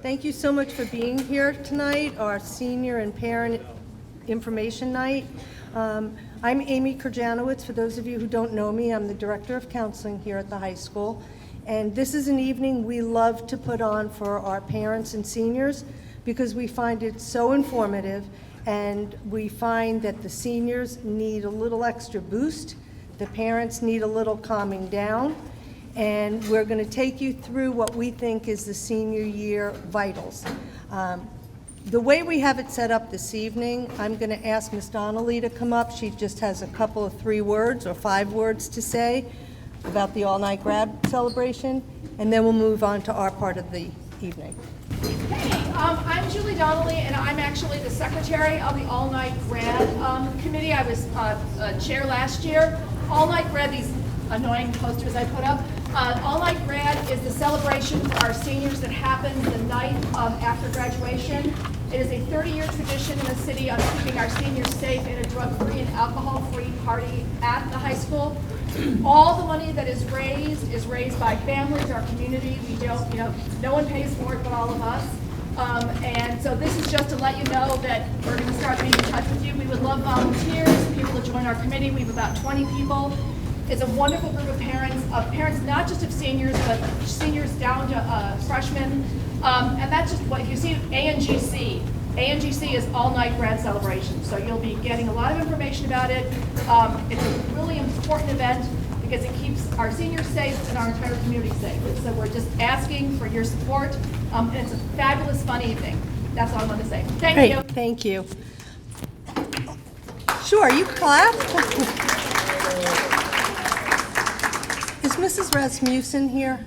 Thank you so much for being here tonight, our senior and parent information night. I'm Amy Kurjanowicz. For those of you who don't know me, I'm the Director of Counseling here at the high school. And this is an evening we love to put on for our parents and seniors because we find it so informative, and we find that the seniors need a little extra boost, the parents need a little calming down, and we're going to take you through what we think is the senior year vitals. The way we have it set up this evening, I'm going to ask Ms. Donnelly to come up. She just has a couple of 3 words or 5 words to say about the all-night grad celebration, and then we'll move on to our part of the evening. Hey, I'm Julie Donnelly, and I'm actually the secretary of the all-night grad committee. I was chair last year. All-night grad, these annoying posters I put up. All-night grad is the celebration for our seniors that happens the night after graduation. It is a 30-year tradition in the city of keeping our seniors safe in a drug-free and alcohol-free party at the high school. All the money that is raised by families, our community. We don't, no one pays for it but all of us. And so this is just to let you know that we're going to start being in touch with you. We would love volunteers, people to join our committee. We have about 20 people. It's a wonderful group of parents not just of seniors, but seniors down to freshmen. And that's just what you see. ANGC. ANGC is all-night grad celebration, so you'll be getting a lot of information about it. It's a really important event because it keeps our seniors safe and our entire community safe. And so we're just asking for your support, and it's a fabulous, fun evening. That's all I want to say. Thank you. Thank you. Sure, you clap. Is Mrs. Rasmussen here?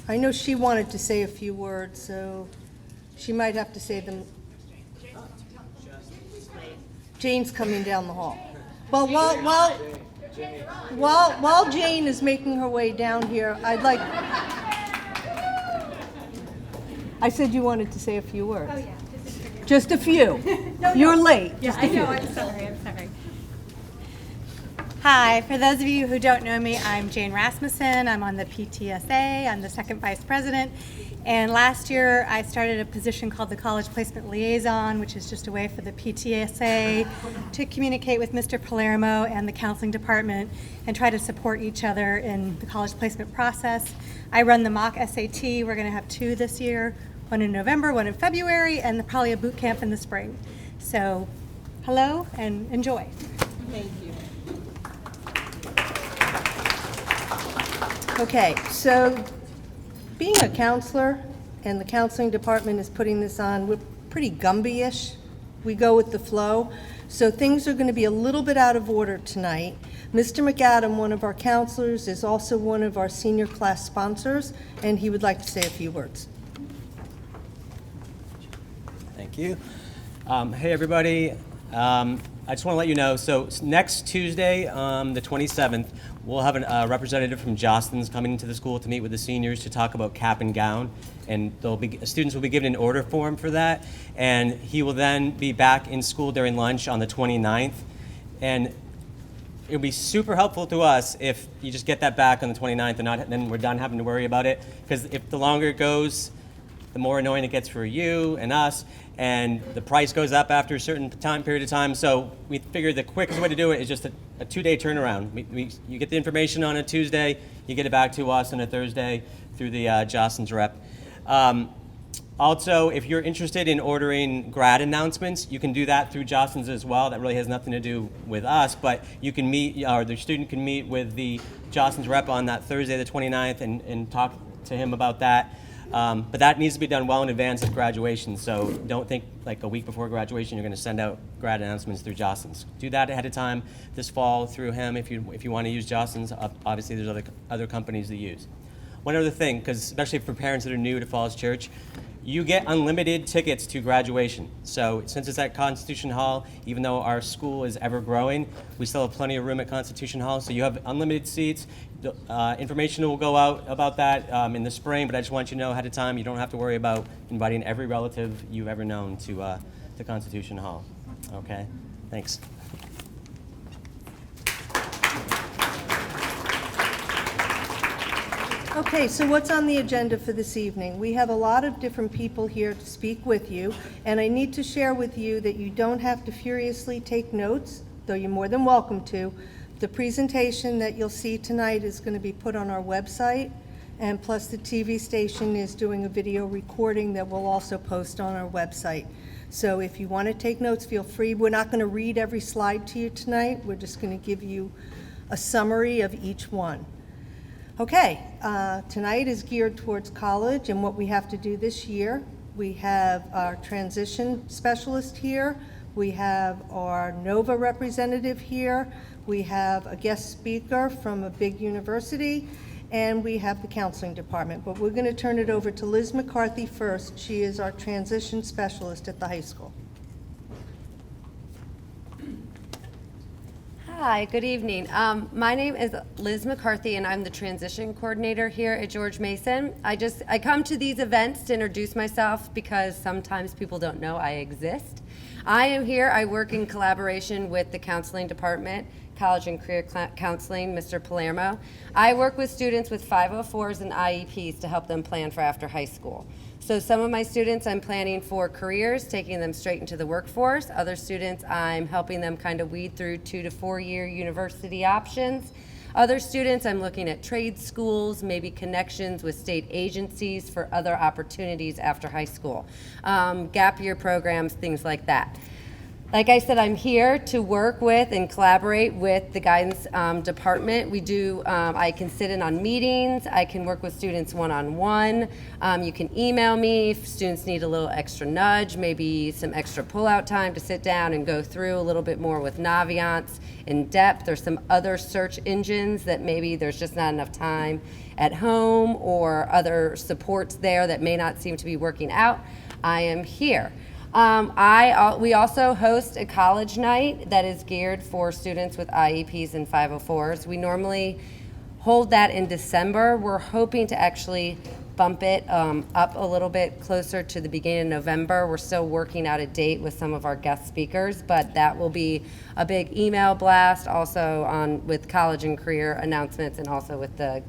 I know she wanted to say a few words, so she might have to say them. Jane's coming down the hall. Well, while Jane is making her way down here, I'd like. I said you wanted to say a few words. Oh yeah, just a few. No, you're late. Yeah, I know. I'm sorry. Hi, for those of you who don't know me, I'm Jane Rasmussen. I'm on the PTSA. I'm the second vice president. And last year, I started a position called the College Placement Liaison, which is just a way for the PTSA to communicate with Mr. Palermo and the counseling department and try to support each other in the college placement process. I run the mock SAT. We're going to have 2 this year, one in November, one in February, and probably a boot camp in the spring. So, hello and enjoy. Thank you. Okay, so being a counselor and the counseling department is putting this on, we're pretty Gumby-ish. We go with the flow. So things are going to be a little bit out of order tonight. Mr. McAdam, one of our counselors, is also one of our senior class sponsors, and he would like to say a few words. Thank you. Hey, everybody. I just want to let you know, so next Tuesday, the 27th, we'll have a representative from Jostens coming into the school to meet with the seniors to talk about cap and gown, and students will be given an order form for that, and he will then be back in school during lunch on the 29th, and it would be super helpful to us if you just get that back on the 29th and then we're done having to worry about it, because if the longer it goes, the more annoying it gets for you and us, and the price goes up after a certain period of time. So we figured the quickest way to do it is just a 2-day turnaround. You get the information on a Tuesday, you get it back to us on a Thursday through the Jostens rep. Also, if you're interested in ordering grad announcements, you can do that through Jostens as well. That really has nothing to do with us, but you can meet, or the student can meet with the Jostens rep on that Thursday the 29th and talk to him about that. But that needs to be done well in advance of graduation, so don't think like a week before graduation you're going to send out grad announcements through Jostens. Do that ahead of time this fall through him if you want to use Jostens. Obviously there's other companies to use. One other thing, because especially for parents that are new to Falls Church, you get unlimited tickets to graduation. So since it's at Constitution Hall, even though our school is ever growing, we still have plenty of room at Constitution Hall. So you have unlimited seats. Information will go out about that in the spring, but I just want you to know ahead of time, you don't have to worry about inviting every relative you've ever known to Constitution Hall. Okay, thanks. Okay, so what's on the agenda for this evening? We have a lot of different people here to speak with you, and I need to share with you that you don't have to furiously take notes, though you're more than welcome to. The presentation that you'll see tonight is going to be put on our website, and plus the TV station is doing a video recording that we'll also post on our website. So if you want to take notes, feel free. We're not going to read every slide to you tonight. We're just going to give you a summary of each one. Okay, tonight is geared towards college and what we have to do this year. We have our transition specialist here. We have our NOVA representative here. We have a guest speaker from a big university, and we have the counseling department. But we're going to turn it over to Liz McCarthy first. She is our transition specialist at the high school. Hi, good evening. My name is Liz McCarthy, and I'm the transition coordinator here at George Mason. I come to these events to introduce myself because sometimes people don't know I exist. I am here. I work in collaboration with the counseling department, College and Career Counseling, Mr. Palermo. I work with students with 504s and IEPs to help them plan for after high school. So some of my students I'm planning for careers, taking them straight into the workforce. Other students I'm helping them kind of weed through 2 to 4 year university options. Other students I'm looking at trade schools, maybe connections with state agencies for other opportunities after high school. Gap year programs, things like that. Like I said, I'm here to work with and collaborate with the guidance department. I can sit in on meetings. I can work with students one-on-one. You can email me if students need a little extra nudge, maybe some extra pull-out time to sit down and go through a little bit more with Naviance in depth. There's some other search engines that maybe there's just not enough time at home or other supports there that may not seem to be working out. I am here. We also host a college night that is geared for students with IEPs and 504s. We normally hold that in December. We're hoping to actually bump it up a little bit closer to the beginning of November. We're still working out a date with some of our guest speakers, but that will be a big email blast also with college and career announcements, and also with the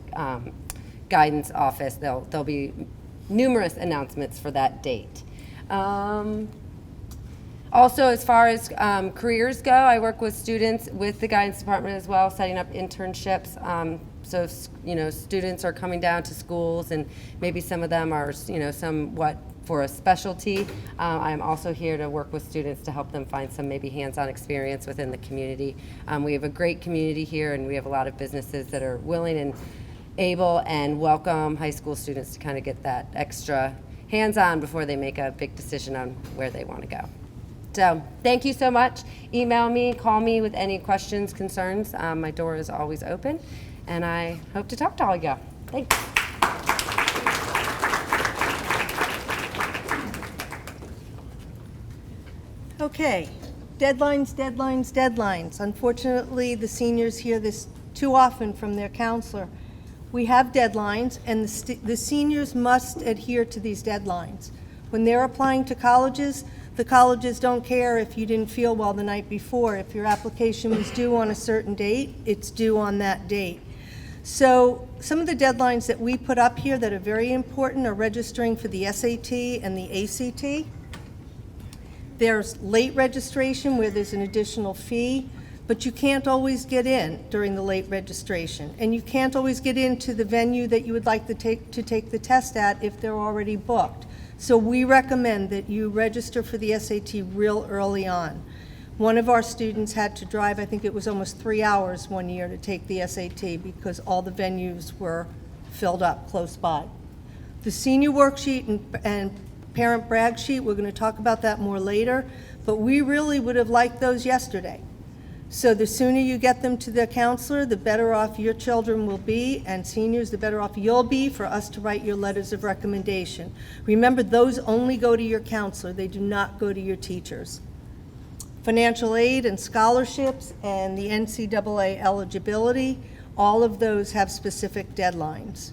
guidance office. There'll be numerous announcements for that date. Also, as far as careers go, I work with students with the guidance department as well, setting up internships. So students are coming down to schools, and maybe some of them are somewhat for a specialty. I'm also here to work with students to help them find some maybe hands-on experience within the community. We have a great community here, and we have a lot of businesses that are willing and able and welcome high school students to kind of get that extra hands-on before they make a big decision on where they want to go. So thank you so much. Email me, call me with any questions, concerns. My door is always open, and I hope to talk to all of you. Thanks. Okay, deadlines. Unfortunately, the seniors hear this too often from their counselor. We have deadlines, and the seniors must adhere to these deadlines. When they're applying to colleges, the colleges don't care if you didn't feel well the night before. If your application was due on a certain date, it's due on that date. So some of the deadlines that we put up here that are very important are registering for the SAT and the ACT. There's late registration where there's an additional fee, but you can't always get in during the late registration. And you can't always get into the venue that you would like to take the test at if they're already booked. So we recommend that you register for the SAT real early on. One of our students had to drive, I think it was almost 3 hours one year to take the SAT because all the venues were filled up close by. The senior worksheet and parent brag sheet, we're going to talk about that more later, but we really would have liked those yesterday. So the sooner you get them to the counselor, the better off your children will be, and seniors, the better off you'll be for us to write your letters of recommendation. Remember, those only go to your counselor. They do not go to your teachers. Financial aid and scholarships and the NCAA eligibility, all of those have specific deadlines.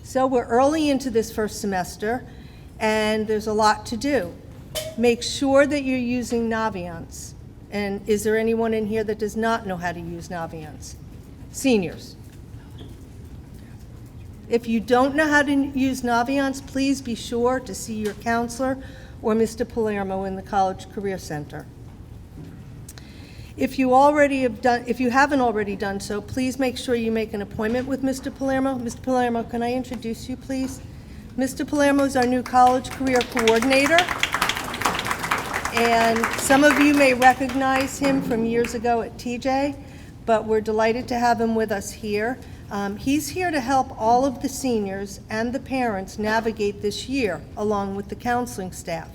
So we're early into this first semester, and there's a lot to do. Make sure that you're using Naviance. And is there anyone in here that does not know how to use Naviance? Seniors. If you don't know how to use Naviance, please be sure to see your counselor or Mr. Palermo in the College Career Center. If you haven't already done so, please make sure you make an appointment with Mr. Palermo. Mr. Palermo, can I introduce you, please? Mr. Palermo is our new College Career Coordinator. And some of you may recognize him from years ago at TJ, but we're delighted to have him with us here. He's here to help all of the seniors and the parents navigate this year, along with the counseling staff.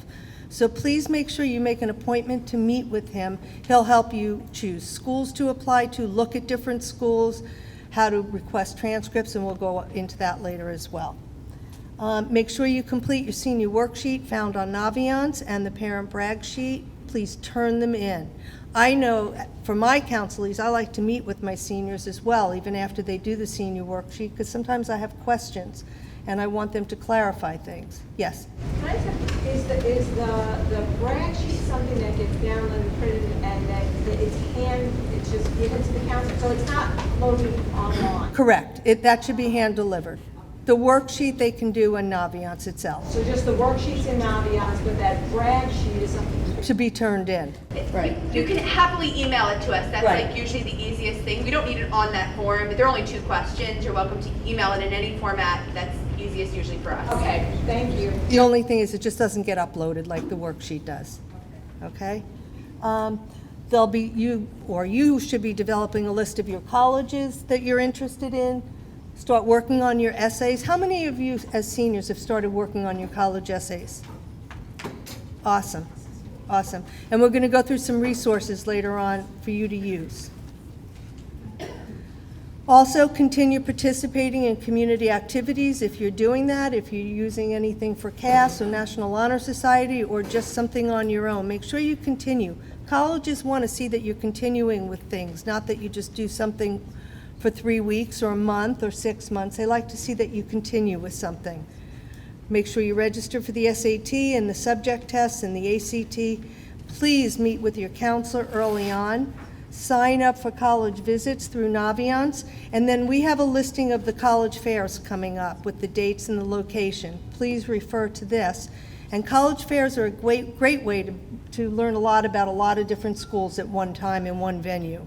So please make sure you make an appointment to meet with him. He'll help you choose schools to apply to, look at different schools, how to request transcripts, and we'll go into that later as well. Make sure you complete your senior worksheet found on Naviance and the parent brag sheet. Please turn them in. I know for my counselees, I like to meet with my seniors as well, even after they do the senior worksheet, because sometimes I have questions and I want them to clarify things. Yes? Can I ask, is the brag sheet something that gets downloaded and printed and that it's just given to the counselor? So it's not loaded online? Correct. That should be hand delivered. The worksheet they can do in Naviance itself. So just the worksheets in Naviance, but that brag sheet is something To be turned in. Right. You can happily email it to us. That's Right. like usually the easiest thing. We don't need it on that form. There are only 2 questions. You're welcome to email it in any format. That's easiest usually for us. Okay, thank you. The only thing is it just doesn't get uploaded like the worksheet does. Okay? You should be developing a list of your colleges that you're interested in. Start working on your essays. How many of you as seniors have started working on your college essays? Awesome. Awesome. And we're going to go through some resources later on for you to use. Also, continue participating in community activities if you're doing that, if you're using anything for CAS or National Honor Society or just something on your own. Make sure you continue. Colleges want to see that you're continuing with things, not that you just do something for 3 weeks or a month or 6 months. They like to see that you continue with something. Make sure you register for the SAT and the subject tests and the ACT. Please meet with your counselor early on. Sign up for college visits through Naviance. And then we have a listing of the college fairs coming up with the dates and the location. Please refer to this. And college fairs are a great way to learn a lot about a lot of different schools at one time in one venue.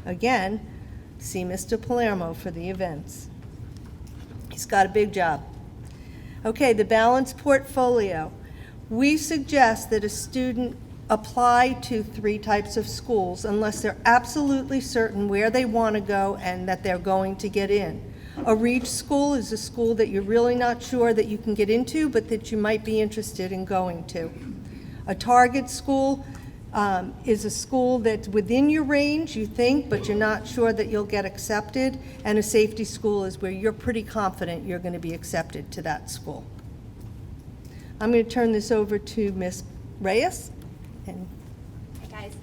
Again, see Mr. Palermo for the events. He's got a big job. Okay, the balanced portfolio. We suggest that a student apply to 3 types of schools unless they're absolutely certain where they want to go and that they're going to get in. A reach school is a school that you're really not sure that you can get into, but that you might be interested in going to. A target school is a school that's within your range, you think, but you're not sure that you'll get accepted. And a safety school is where you're pretty confident you're going to be accepted to that school. I'm going to turn this over to Ms. Reyes. And Hey guys.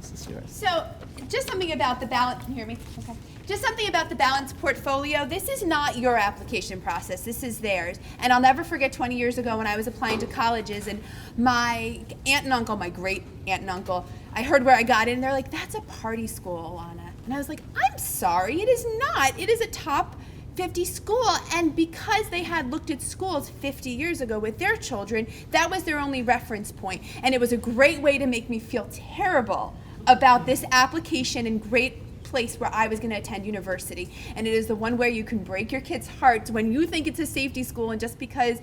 this is yours. So, just something about the balance. Can you hear me? Okay. Just something about the balanced portfolio. This is not your application process. This is theirs. And I'll never forget 20 years ago when I was applying to colleges, and my aunt and uncle, my great aunt and uncle, I heard where I got in, and they're like, "That's a party school, Alana." And I was like, "I'm sorry, it is not. It is a top 50 school." And because they had looked at schools 50 years ago with their children, that was their only reference point. And it was a great way to make me feel terrible about this application and great place where I was going to attend university. And it is the one where you can break your kids' hearts when you think it's a safety school and just because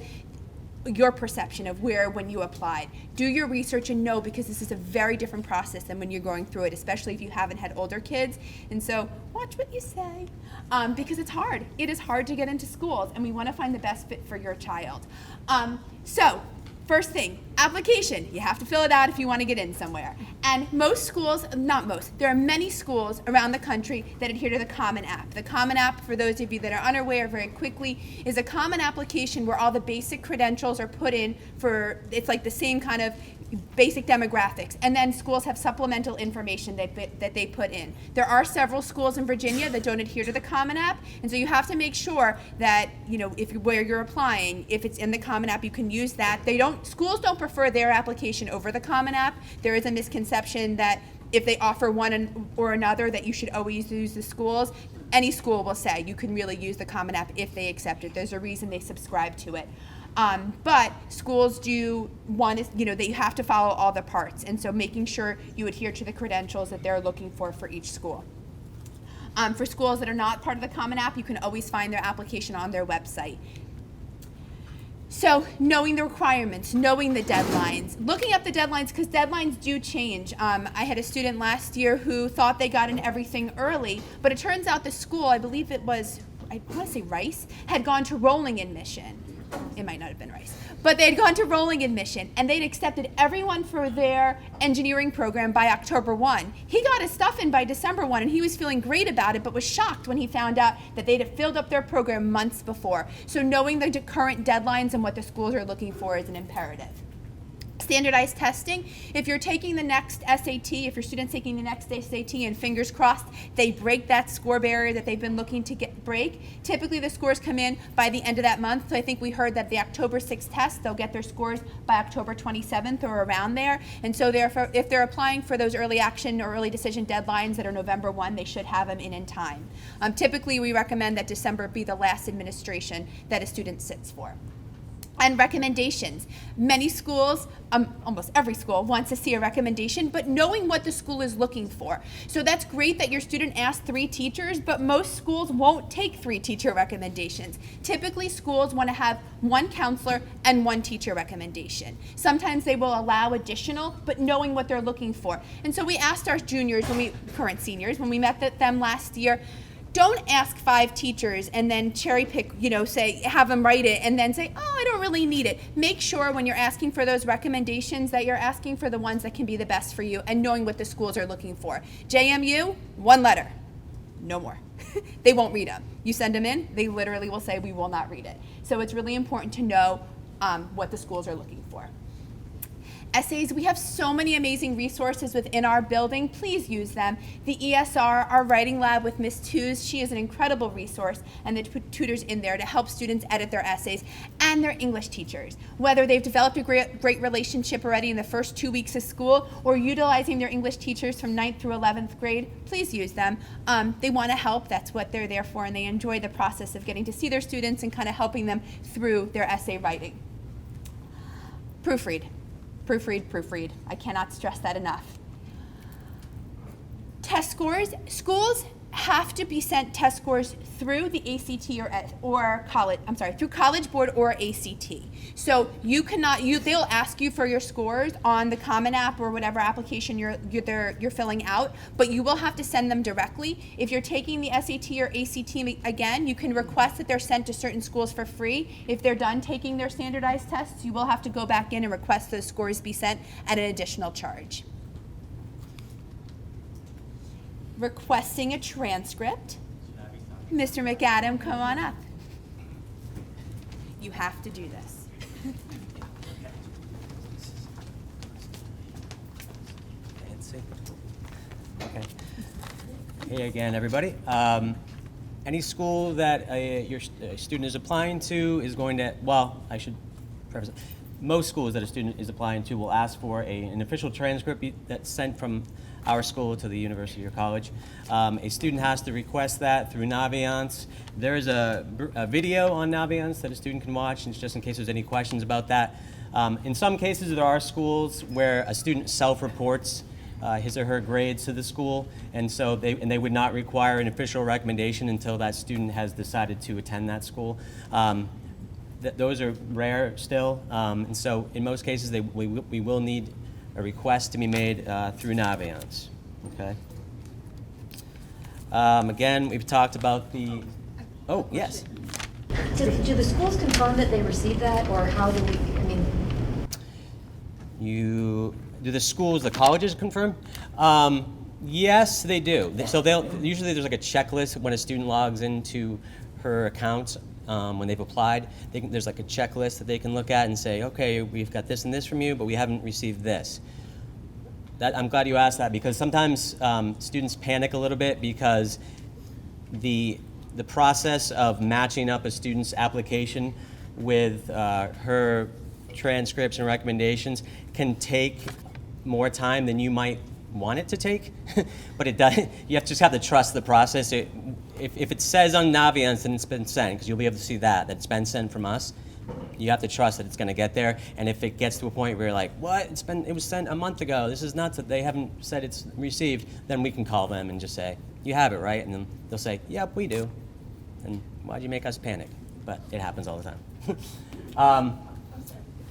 your perception of where when you applied. Do your research and know, because this is a very different process than when you're going through it, especially if you haven't had older kids. And so watch what you say, because it's hard. It is hard to get into schools, and we want to find the best fit for your child. So first thing, application. You have to fill it out if you want to get in somewhere. And most schools, not most, there are many schools around the country that adhere to the Common App. The Common App, for those of you that are unaware very quickly, is a common application where all the basic credentials are put in for, it's like the same kind of basic demographics. And then schools have supplemental information that they put in. There are several schools in Virginia that don't adhere to the Common App, and so you have to make sure that, you know, where you're applying, if it's in the Common App, you can use that. Schools don't prefer their application over the Common App. There is a misconception that if they offer one or another that you should always use the schools. any school will say you can really use the Common App if they accept it. There's a reason they subscribe to it. But schools do want to, they have to follow all the parts, and so making sure you adhere to the credentials that they're looking for each school. For schools that are not part of the Common App, you can always find their application on their website. So knowing the requirements, knowing the deadlines, looking up the deadlines, because deadlines do change. I had a student last year who thought they got in everything early, but it turns out the school, I believe it was, I want to say Rice, had gone to rolling admission. It might not have been Rice, but they had gone to rolling admission, and they'd accepted everyone for their engineering program by October 1. He got his stuff in by December 1, and he was feeling great about it, but was shocked when he found out that they'd have filled up their program months before. So knowing the current deadlines and what the schools are looking for is an imperative. Standardized testing, if you're taking the next SAT, if your student's taking the next SAT, and fingers crossed they break that score barrier that they've been looking to break, typically the scores come in by the end of that month. So I think we heard that the October 6th test, they'll get their scores by October 27th or around there. And so therefore, if they're applying for those early action or early decision deadlines that are November 1, they should have them in time. Typically, we recommend that December be the last administration that a student sits for. And recommendations. Many schools, almost every school, wants to see a recommendation, but knowing what the school is looking for. So that's great that your student asked 3 teachers, but most schools won't take 3 teacher recommendations. Typically, schools want to have 1 counselor and 1 teacher recommendation. Sometimes they will allow additional, but knowing what they're looking for. And so we asked our juniors, current seniors, when we met them last year, don't ask 5 teachers and then cherry pick, have them write it and then say, oh, I don't really need it. Make sure when you're asking for those recommendations that you're asking for the ones that can be the best for you and knowing what the schools are looking for. JMU, 1 letter, no more. They won't read them. You send them in, they literally will say, we will not read it. So it's really important to know what the schools are looking for. Essays, we have so many amazing resources within our building. Please use them. The ESR, our writing lab with Ms. Tews, she is an incredible resource, and the tutors in there to help students edit their essays, and their English teachers. Whether they've developed a great relationship already in the first 2 weeks of school or utilizing their English teachers from 9th through 11th grade, please use them. They want to help. That's what they're there for, and they enjoy the process of getting to see their students and kind of helping them through their essay writing. Proofread. Proofread, proofread. I cannot stress that enough. Test scores. Schools have to be sent test scores through the ACT or college. I'm sorry, through College Board or ACT. So you cannot. They'll ask you for your scores on the Common App or whatever application you're filling out, but you will have to send them directly. If you're taking the SAT or ACT again, you can request that they're sent to certain schools for free. If they're done taking their standardized tests, you will have to go back in and request those scores be sent at an additional charge. Requesting a transcript. Mr. McAdam, come on up. You have to do this. Okay. Hey again, everybody. Any school that your student is applying to is going to, I should preface it. Most schools that a student is applying to will ask for an official transcript that's sent from our school to the university or college. A student has to request that through Naviance. There is a video on Naviance that a student can watch, and just in case there's any questions about that. In some cases, there are schools where a student self-reports his or her grades to the school, and so they would not require an official recommendation until that student has decided to attend that school. Those are rare still, and so in most cases, we will need a request to be made through Naviance. Okay. Again, we've talked about the. Oh, yes. Do the schools confirm that they received that, or how do we? Do the schools, the colleges confirm? Yes, they do. So usually there's like a checklist when a student logs into her account. When they've applied, there's like a checklist that they can look at and say, okay, we've got this and this from you, but we haven't received this. I'm glad you asked that, because sometimes students panic a little bit because the process of matching up a student's application with her transcripts and recommendations can take more time than you might want it to take, but it does. You just have to trust the process. if it says on Naviance and it's been sent, because you'll be able to see that it's been sent from us, you have to trust that it's going to get there. And if it gets to a point where you're like, what? It was sent a month ago. This is nuts that they haven't said it's received. Then we can call them and just say, you have it, right? And then they'll say, yep, we do. And why'd you make us panic? But it happens all the time.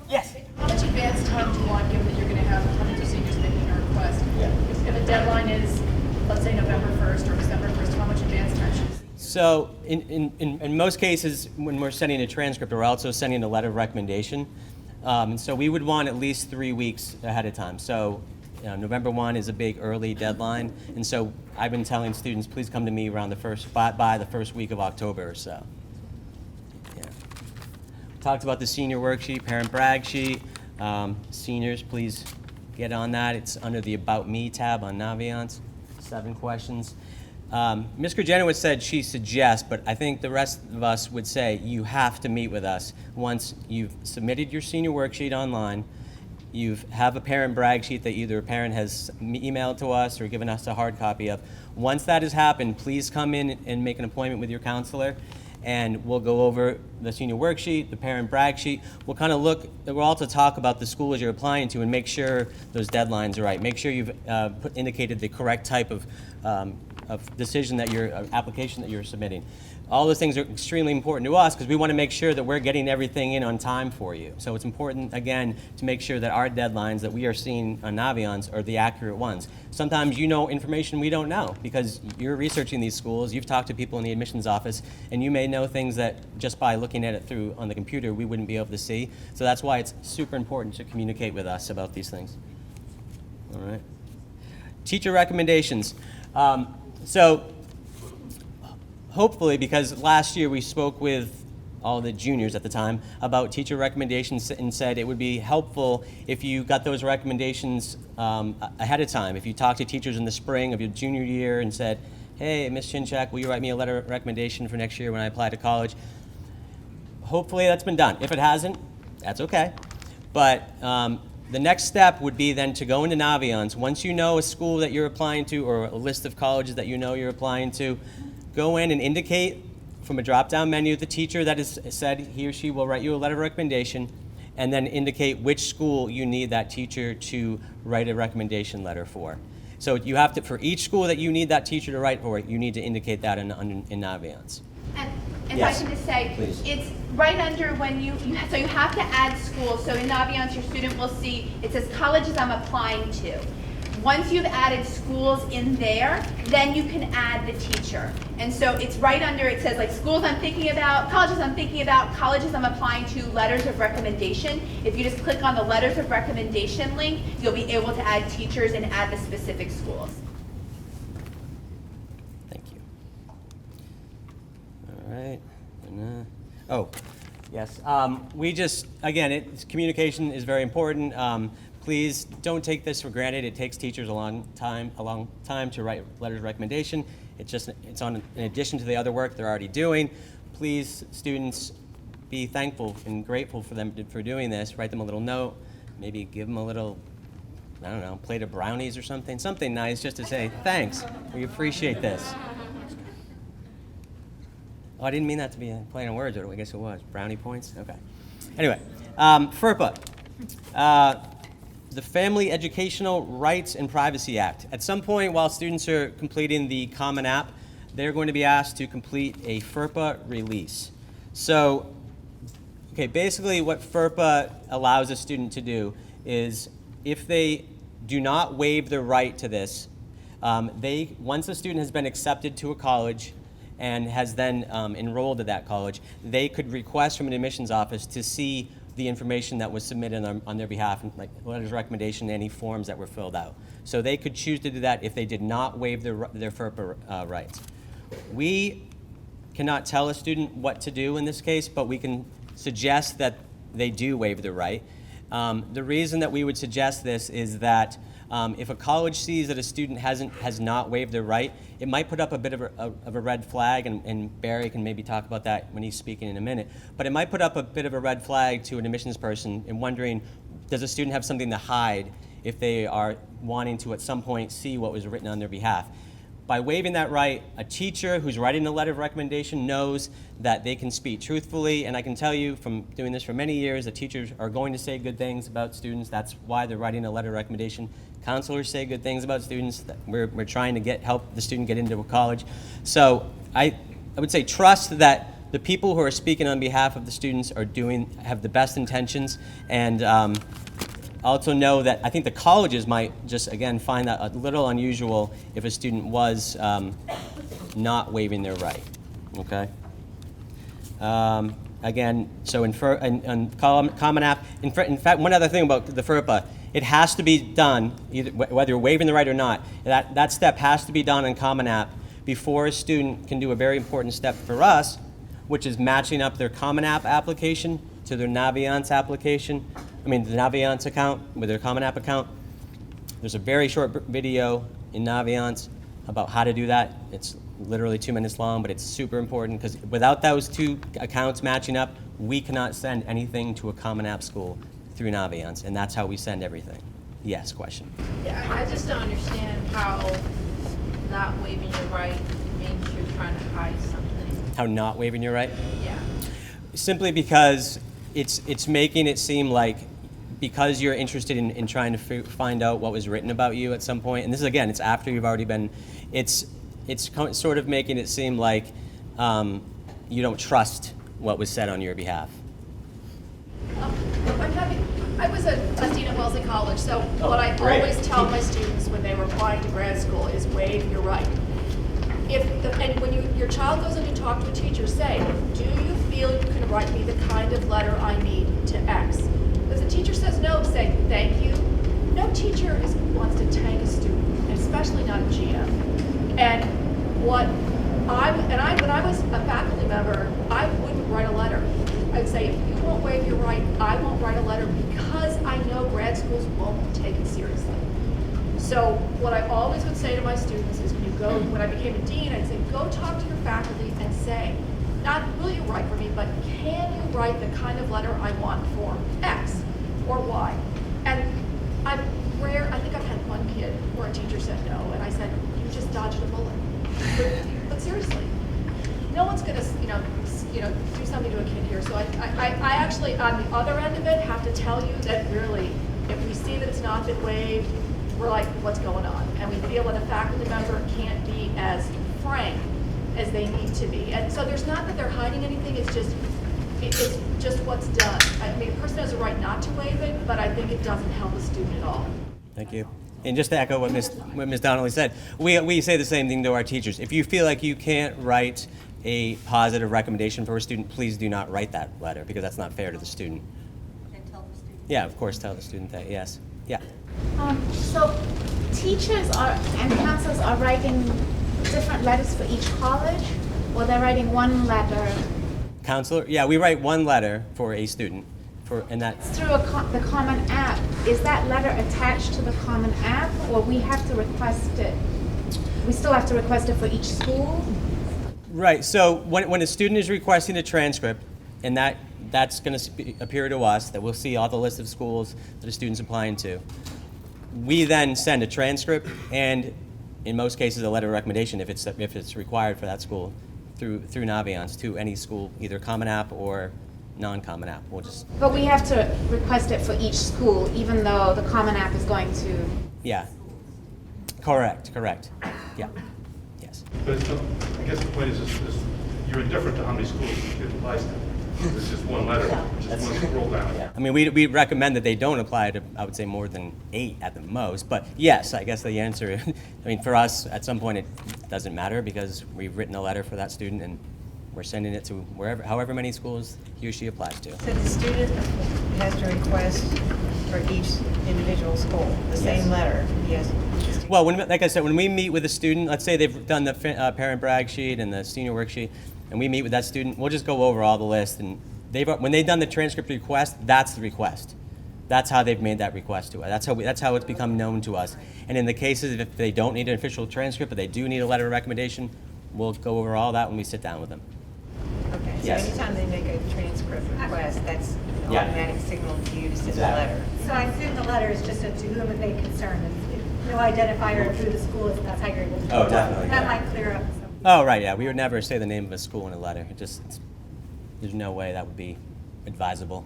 Yes? How much advance time do you want, given that you're going to have hundreds of seniors making a request? Yeah. If a deadline is, let's say, November 1st or December 1st, how much advance time should you see? So in most cases, when we're sending a transcript, we're also sending a letter of recommendation. And so we would want at least 3 weeks ahead of time. So November 1 is a big early deadline. And so I've been telling students, please come to me around by the first week of October or so. Yeah. Talked about the senior worksheet, parent brag sheet. Seniors, please get on that. It's under the About Me tab on Naviance. 7 questions. Ms. Krajanowicz said she suggests, but I think the rest of us would say you have to meet with us once you've submitted your senior worksheet online, you have a parent brag sheet that either a parent has emailed to us or given us a hard copy of. Once that has happened, please come in and make an appointment with your counselor, and we'll go over the senior worksheet, the parent brag sheet. We'll kind of we'll also talk about the schools you're applying to and make sure those deadlines are right. Make sure you've indicated the correct type of decision that application that you're submitting. All those things are extremely important to us because we want to make sure that we're getting everything in on time for you. So it's important, again, to make sure that our deadlines that we are seeing on Naviance are the accurate ones. Sometimes you know information we don't know because you're researching these schools, you've talked to people in the admissions office, and you may know things that just by looking at it on the computer we wouldn't be able to see. So that's why it's super important to communicate with us about these things. All right. Teacher recommendations. So hopefully, because last year we spoke with all the juniors at the time about teacher recommendations and said it would be helpful if you got those recommendations ahead of time. If you talked to teachers in the spring of your junior year and said, hey, Ms. Chinchak, will you write me a letter of recommendation for next year when I apply to college? Hopefully that's been done. If it hasn't, that's okay. But the next step would be then to go into Naviance. Once you know a school that you're applying to or a list of colleges that you know you're applying to, go in and indicate from a drop-down menu the teacher that has said he or she will write you a letter of recommendation, and then indicate which school you need that teacher to write a recommendation letter for. So you have to, for each school that you need that teacher to write for, you need to indicate that in Naviance. And if Yes, I can just say, please. it's right under when so you have to add schools. So in Naviance, your student will see, it says colleges I'm applying to. Once you've added schools in there, then you can add the teacher. And so it's right under, it says like schools I'm thinking about, colleges I'm thinking about, colleges I'm applying to, letters of recommendation. If you just click on the letters of recommendation link, you'll be able to add teachers and add the specific schools. Thank you. All right. Oh, yes. Again, communication is very important. Please don't take this for granted. It takes teachers a long time to write letters of recommendation. It's in addition to the other work they're already doing. Please, students, be thankful and grateful for them for doing this. Write them a little note. Maybe give them a little, I don't know, plate of brownies or something nice just to say thanks. We appreciate this. Oh, I didn't mean that to be a play on words, but I guess it was. Brownie points? Okay. Anyway, FERPA. The Family Educational Rights and Privacy Act. At some point while students are completing the Common App, they're going to be asked to complete a FERPA release. So, okay, basically what FERPA allows a student to do is if they do not waive their right to this, once a student has been accepted to a college and has then enrolled at that college, they could request from an admissions office to see the information that was submitted on their behalf, like letters of recommendation, any forms that were filled out. So they could choose to do that if they did not waive their FERPA rights. We cannot tell a student what to do in this case, but we can suggest that they do waive their right. The reason that we would suggest this is that if a college sees that a student has not waived their right, it might put up a bit of a red flag, and Barry can maybe talk about that when he's speaking in a minute, but it might put up a bit of a red flag to an admissions person in wondering, does a student have something to hide if they are wanting to at some point see what was written on their behalf? by waiving that right, a teacher who's writing a letter of recommendation knows that they can speak truthfully, and I can tell you from doing this for many years, that teachers are going to say good things about students. That's why they're writing a letter of recommendation. Counselors say good things about students. We're trying to help the student get into a college. So I would say trust that the people who are speaking on behalf of the students have the best intentions, and also know that I think the colleges might just, again, find that a little unusual if a student was not waiving their right, okay? Again, so in Common App, in fact, one other thing about the FERPA, it has to be done, either, whether you're waiving the right or not, that step has to be done in Common App before a student can do a very important step for us, which is matching up their Common App application to their Naviance application. The Naviance account with their Common App account. There's a very short video in Naviance about how to do that. It's literally 2 minutes long, but it's super important because without those two accounts matching up, we cannot send anything to a Common App school through Naviance, and that's how we send everything. Yes, question. Yeah, I just don't understand how not waiving your right means you're trying to hide something. How not waiving your right? Yeah. Simply because it's making it seem like because you're interested in trying to find out what was written about you at some point, and this is, again, it's after you've already been, it's sort of making it seem like you don't trust what was said on your behalf. I was a dean at Wellesley College, so what I always tell my students when they were applying to grad school is waive your right. And when your child goes in to talk to a teacher, say, do you feel you can write me the kind of letter I need to X? If the teacher says no, say thank you. No teacher wants to tank a student, especially not a GM. And when I was a faculty member, I wouldn't write a letter. I'd say, if you won't waive your right, I won't write a letter because I know grad schools won't take it seriously. So what I always would say to my students is when I became a dean, I'd say, go talk to your faculty and say, not will you write for me, but can you write the kind of letter I want for X or Y? And I think I've had one kid where a teacher said no, and I said, you just dodged a bullet. But seriously, no one's gonna, do something to a kid here. So I actually, on the other end of it, have to tell you that really, if we see that it's not been waived, we're like, what's going on? And we feel that a faculty member can't be as frank as they need to be. And so there's not that they're hiding anything, it's just what's done. A person has a right not to waive it, but I think it doesn't help a student at all. Thank you. And just to echo what Ms. Donnelly said, we say the same thing to our teachers. If you feel like you can't write a positive recommendation for a student, please do not write that letter because that's not fair to the student. And tell the student. Yeah, of course, tell the student that, yes. Yeah. So teachers and counselors are writing different letters for each college, or they're writing one letter? Counselor, yeah, we write one letter for a student, and that's Through the Common App. Is that letter attached to the Common App, or we have to request it? We still have to request it for each school? right. So when a student is requesting a transcript, and that's going to appear to us, that we'll see all the list of schools that a student's applying to. We then send a transcript and, in most cases, a letter of recommendation if it's required for that school through Naviance to any school, either Common App or non-Common App. But we have to request it for each school, even though the Common App is going to... Yeah. Correct. Yeah. Yes. But I guess the point is you're indifferent to how many schools it applies to. It's just one letter, just one scroll down. I mean, we recommend that they don't apply to, I would say, more than 8 at the most. But yes, I guess the answer, I mean, for us, at some point, it doesn't matter because we've written a letter for that student and we're sending it to however many schools he or she applies to. So the student has to request for each individual school, the same letter, yes? Well, like I said, when we meet with a student, let's say they've done the parent brag sheet and the senior worksheet, and we meet with that student, we'll just go over all the list. And when they've done the transcript request, that's the request. That's how they've made that request to us. That's how it's become known to us. And in the cases if they don't need an official transcript, but they do need a letter of recommendation, we'll go over all that when we sit down with them. Okay, so Yes. anytime they make a transcript request, that's an Yeah. automatic signal to you to send Exactly. the letter. So I assume the letter is just to whom it may concern. no identifier through the school if that's how you're able to. Oh, definitely, That yeah. might clear up some. Oh, right, yeah. We would never say the name of a school in a letter. There's no way that would be advisable.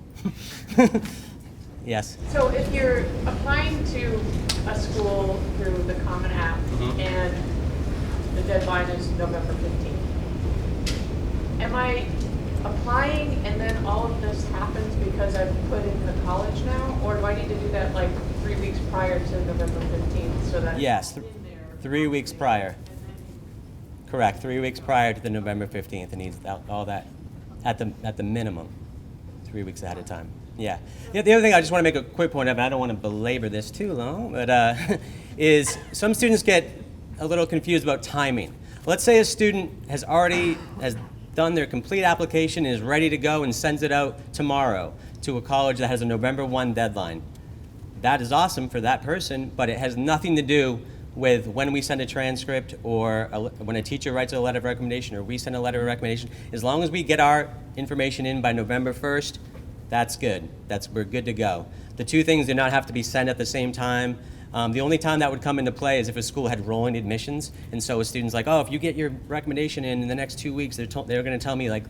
Yes. So if you're applying to a school through the Common App and the deadline is November 15th, am I applying and then all of this happens because I've put in the college now? Or do I need to do that like 3 weeks prior to November 15th so that Yes, it's in there? 3 weeks prior. Correct, 3 weeks prior to the November 15th. It needs all that at the minimum, 3 weeks ahead of time. Yeah. The other thing I just want to make a quick point of, I don't want to belabor this too long, but is some students get a little confused about timing. Let's say a student has done their complete application and is ready to go and sends it out tomorrow to a college that has a November 1 deadline. That is awesome for that person, but it has nothing to do with when we send a transcript or when a teacher writes a letter of recommendation or we send a letter of recommendation. As long as we get our information in by November 1st, that's good. We're good to go. The two things do not have to be sent at the same time. The only time that would come into play is if a school had rolling admissions, and so a student's like, oh, if you get your recommendation in the next 2 weeks, they're going to tell me like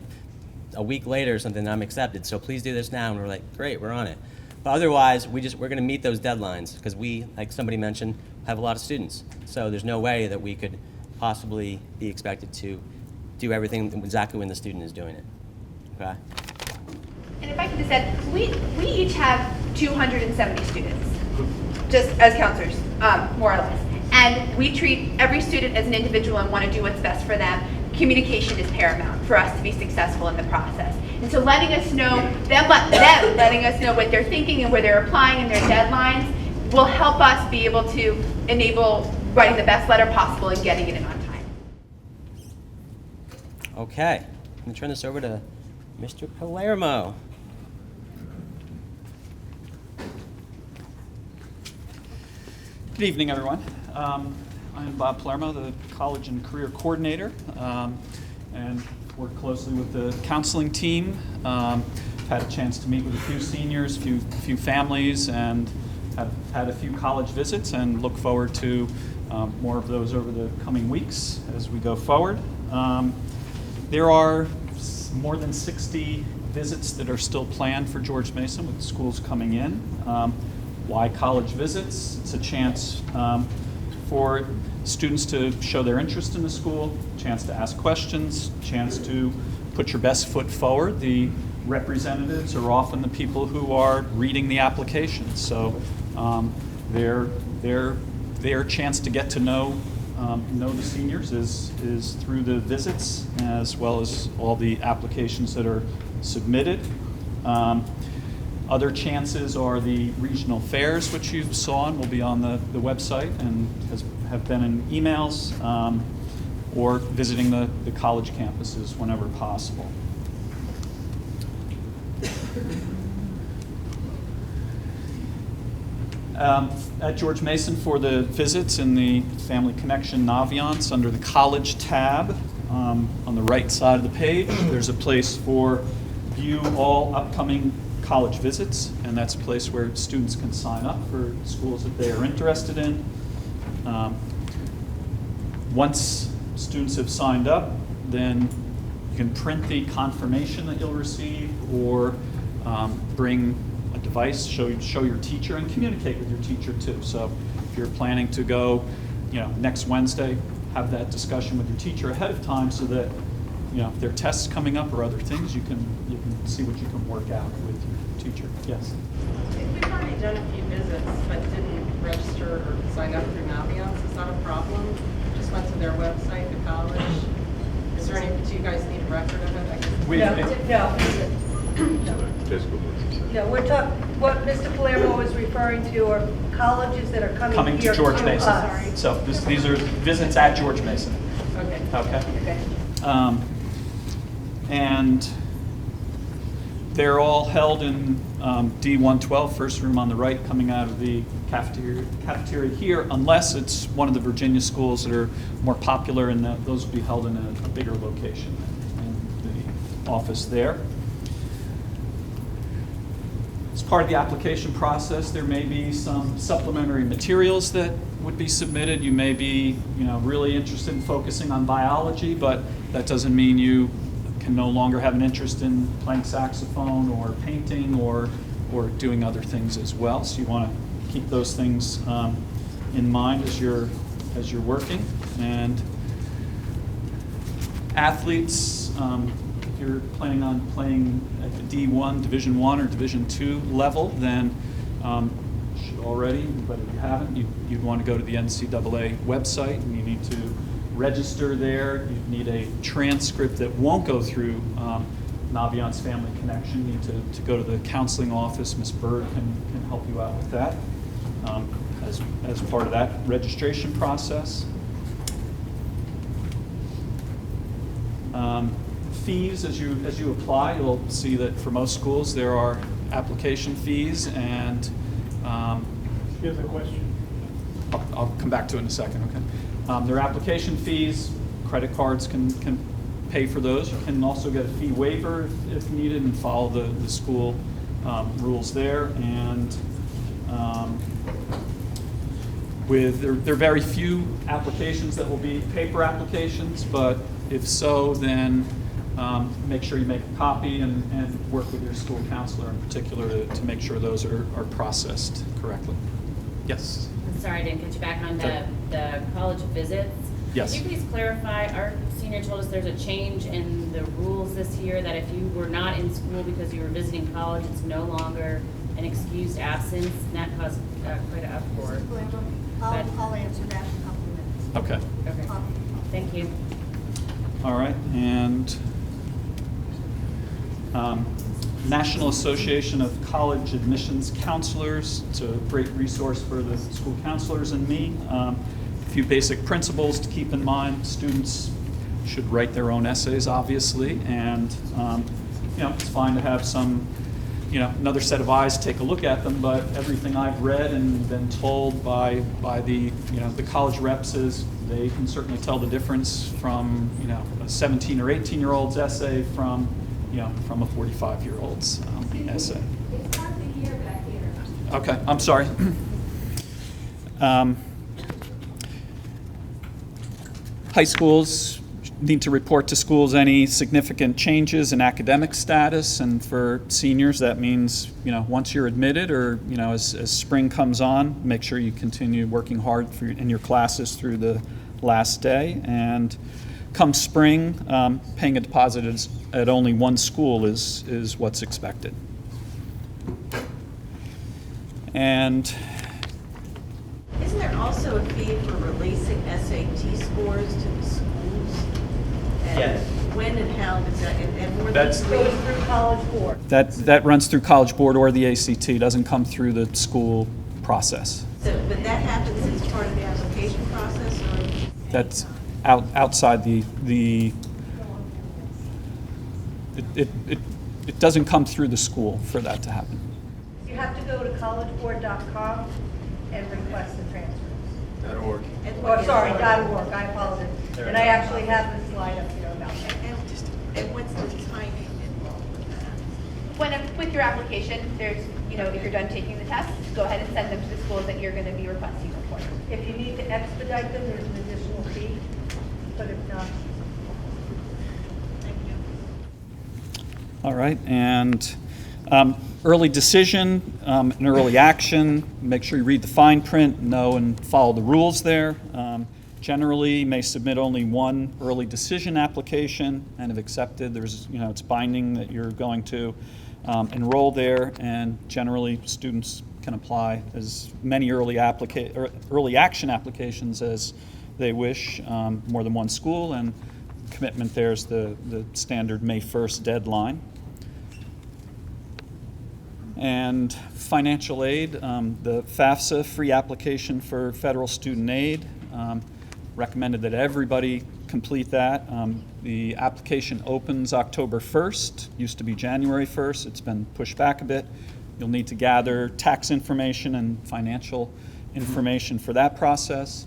a week later or something, I'm accepted, so please do this now. And we're like, great, we're on it. But otherwise, we're going to meet those deadlines because we, like somebody mentioned, have a lot of students. So there's no way that we could possibly be expected to do everything exactly when the student is doing it. Okay? And if I could just add, we each have 270 students, just as counselors, more or less. And we treat every student as an individual and want to do what's best for them. Communication is paramount for us to be successful in the process. And so letting us know, letting us know what they're thinking and where they're applying and their deadlines will help us be able to enable writing the best letter possible and getting it in on time. Okay. I'm going to turn this over to Mr. Palermo. Good evening, everyone. I'm Bob Palermo, the College and Career Coordinator, and work closely with the counseling team. Had a chance to meet with a few seniors, few families, and have had a few college visits, and look forward to more of those over the coming weeks as we go forward. There are more than 60 visits that are still planned for George Mason with schools coming in. Why college visits? It's a chance for students to show their interest in the school, chance to ask questions, chance to put your best foot forward. The representatives are often the people who are reading the applications, so their chance to get to know the seniors is through the visits as well as all the applications that are submitted. Other chances are the regional fairs, which you saw and will be on the website and have been in emails, or visiting the college campuses whenever possible. At George Mason, for the visits in the Family Connection Naviance, under the College tab on the right side of the page, there's a place for view all upcoming college visits, and that's a place where students can sign up for schools that they are interested in. Once students have signed up, then you can print the confirmation that you'll receive, or bring a device, show your teacher, and communicate with your teacher too. So if you're planning to go, next Wednesday, have that discussion with your teacher ahead of time so that if there are tests coming up or other things, you can see what you can work out with your teacher. Yes? If we've already done a few visits but didn't register or sign up through Naviance, is that a problem? Just went to their website, the college. Is there any, do you guys need a record of it? I guess. No, we're talking, what Mr. Palermo was referring to are colleges that are coming here to George Mason. us. So these are visits at George Mason. Okay. Okay. And they're all held in D112, first room on the right, coming out of the cafeteria here, unless it's one of the Virginia schools that are more popular, and those will be held in a bigger location in the office there. As part of the application process, there may be some supplementary materials that would be submitted. You may be, really interested in focusing on biology, but that doesn't mean you can no longer have an interest in playing saxophone or painting or doing other things as well. So you want to keep those things in mind as you're working. And athletes, if you're planning on playing at the D1, Division I or Division II level, then you should already, but if you haven't, you'd want to go to the NCAA website and you need to register there. You need a transcript that won't go through Naviance Family Connection. You need to go to the counseling office. Ms. Bird can help you out with that as part of that registration process. Fees, as you apply, you'll see that for most schools there are application fees, and here's a question. I'll come back to it in a second. Okay. There are application fees. Credit cards can pay for those. You can also get a fee waiver if needed and follow the school rules there. And there are very few applications that will be paper applications, but if so, then make sure you make a copy and work with your school counselor in particular to make sure those are processed correctly. Yes? I'm sorry I didn't get you back on the college visits. Yes. Could you please clarify, our senior told us there's a change in the rules this year that if you were not in school because you were visiting college, it's no longer an excused absence, and that caused quite an uproar. I'll answer that in a couple of minutes. Okay. Okay. Thank you. All right, and National Association of College Admissions Counselors. It's a great resource for the school counselors and me. A few basic principles to keep in mind. Students should write their own essays, obviously, and it's fine to have some, another set of eyes take a look at them, but everything I've read and been told by the, the college reps is they can certainly tell the difference from, a 17 or 18-year-old's essay from a 45-year-old's essay. It's hard to hear back here. Okay, I'm sorry. High schools need to report to schools any significant changes in academic status, and for seniors that means once you're admitted or as spring comes on, make sure you continue working hard in your classes through the last day. And come spring, paying a deposit at only one school is what's expected. And isn't there also a fee for releasing SAT scores to the schools? And yes. When and how does that, and were That's these Goes through College Board. that runs through College Board or the ACT. It doesn't come through the school process. So, but that happens as part of the application process, or? That's outside it doesn't come through the school for that to happen. You have to go to collegeboard.com and request the transcripts. .org. Oh, sorry, .org, I apologize. And I actually have this slide up here about that. And what's the timing involved with that? With your application, there's, if you're done taking the test, go ahead and send them to the schools that you're going to be requesting them for. If you need to expedite them, there's an additional fee, but if not. Thank you. All right, and early decision and early action, make sure you read the fine print, know and follow the rules there. Generally, you may submit only one early decision application, and if accepted, it's binding that you're going to enroll there, and generally students can apply as many early action applications as they wish, more than one school, and commitment there's the standard May 1st deadline. And financial aid, the FAFSA free application for federal student aid, recommended that everybody complete that. The application opens October 1st, used to be January 1st, it's been pushed back a bit. You'll need to gather tax information and financial information for that process.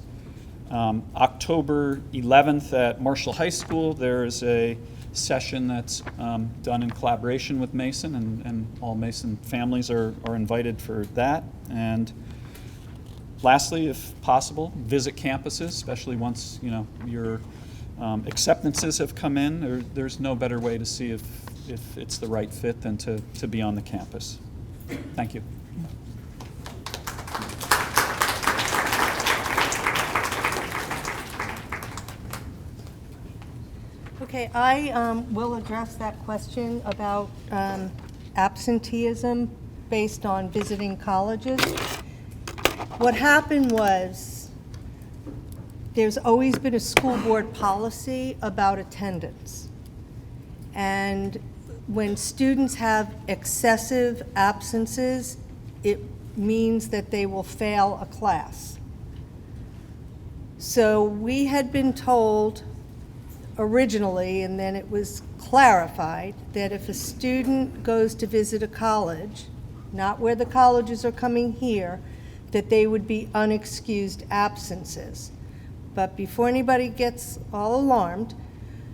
October 11th at Marshall High School, there's a session that's done in collaboration with Mason, and all Mason families are invited for that. And lastly, if possible, visit campuses, especially once your acceptances have come in. There's no better way to see if it's the right fit than to be on the campus. Thank you. Okay, I will address that question about absenteeism based on visiting colleges. What happened was, there's always been a school board policy about attendance. And when students have excessive absences, it means that they will fail a class. So we had been told originally, and then it was clarified, that if a student goes to visit a college, not where the colleges are coming here, that they would be unexcused absences. But before anybody gets all alarmed,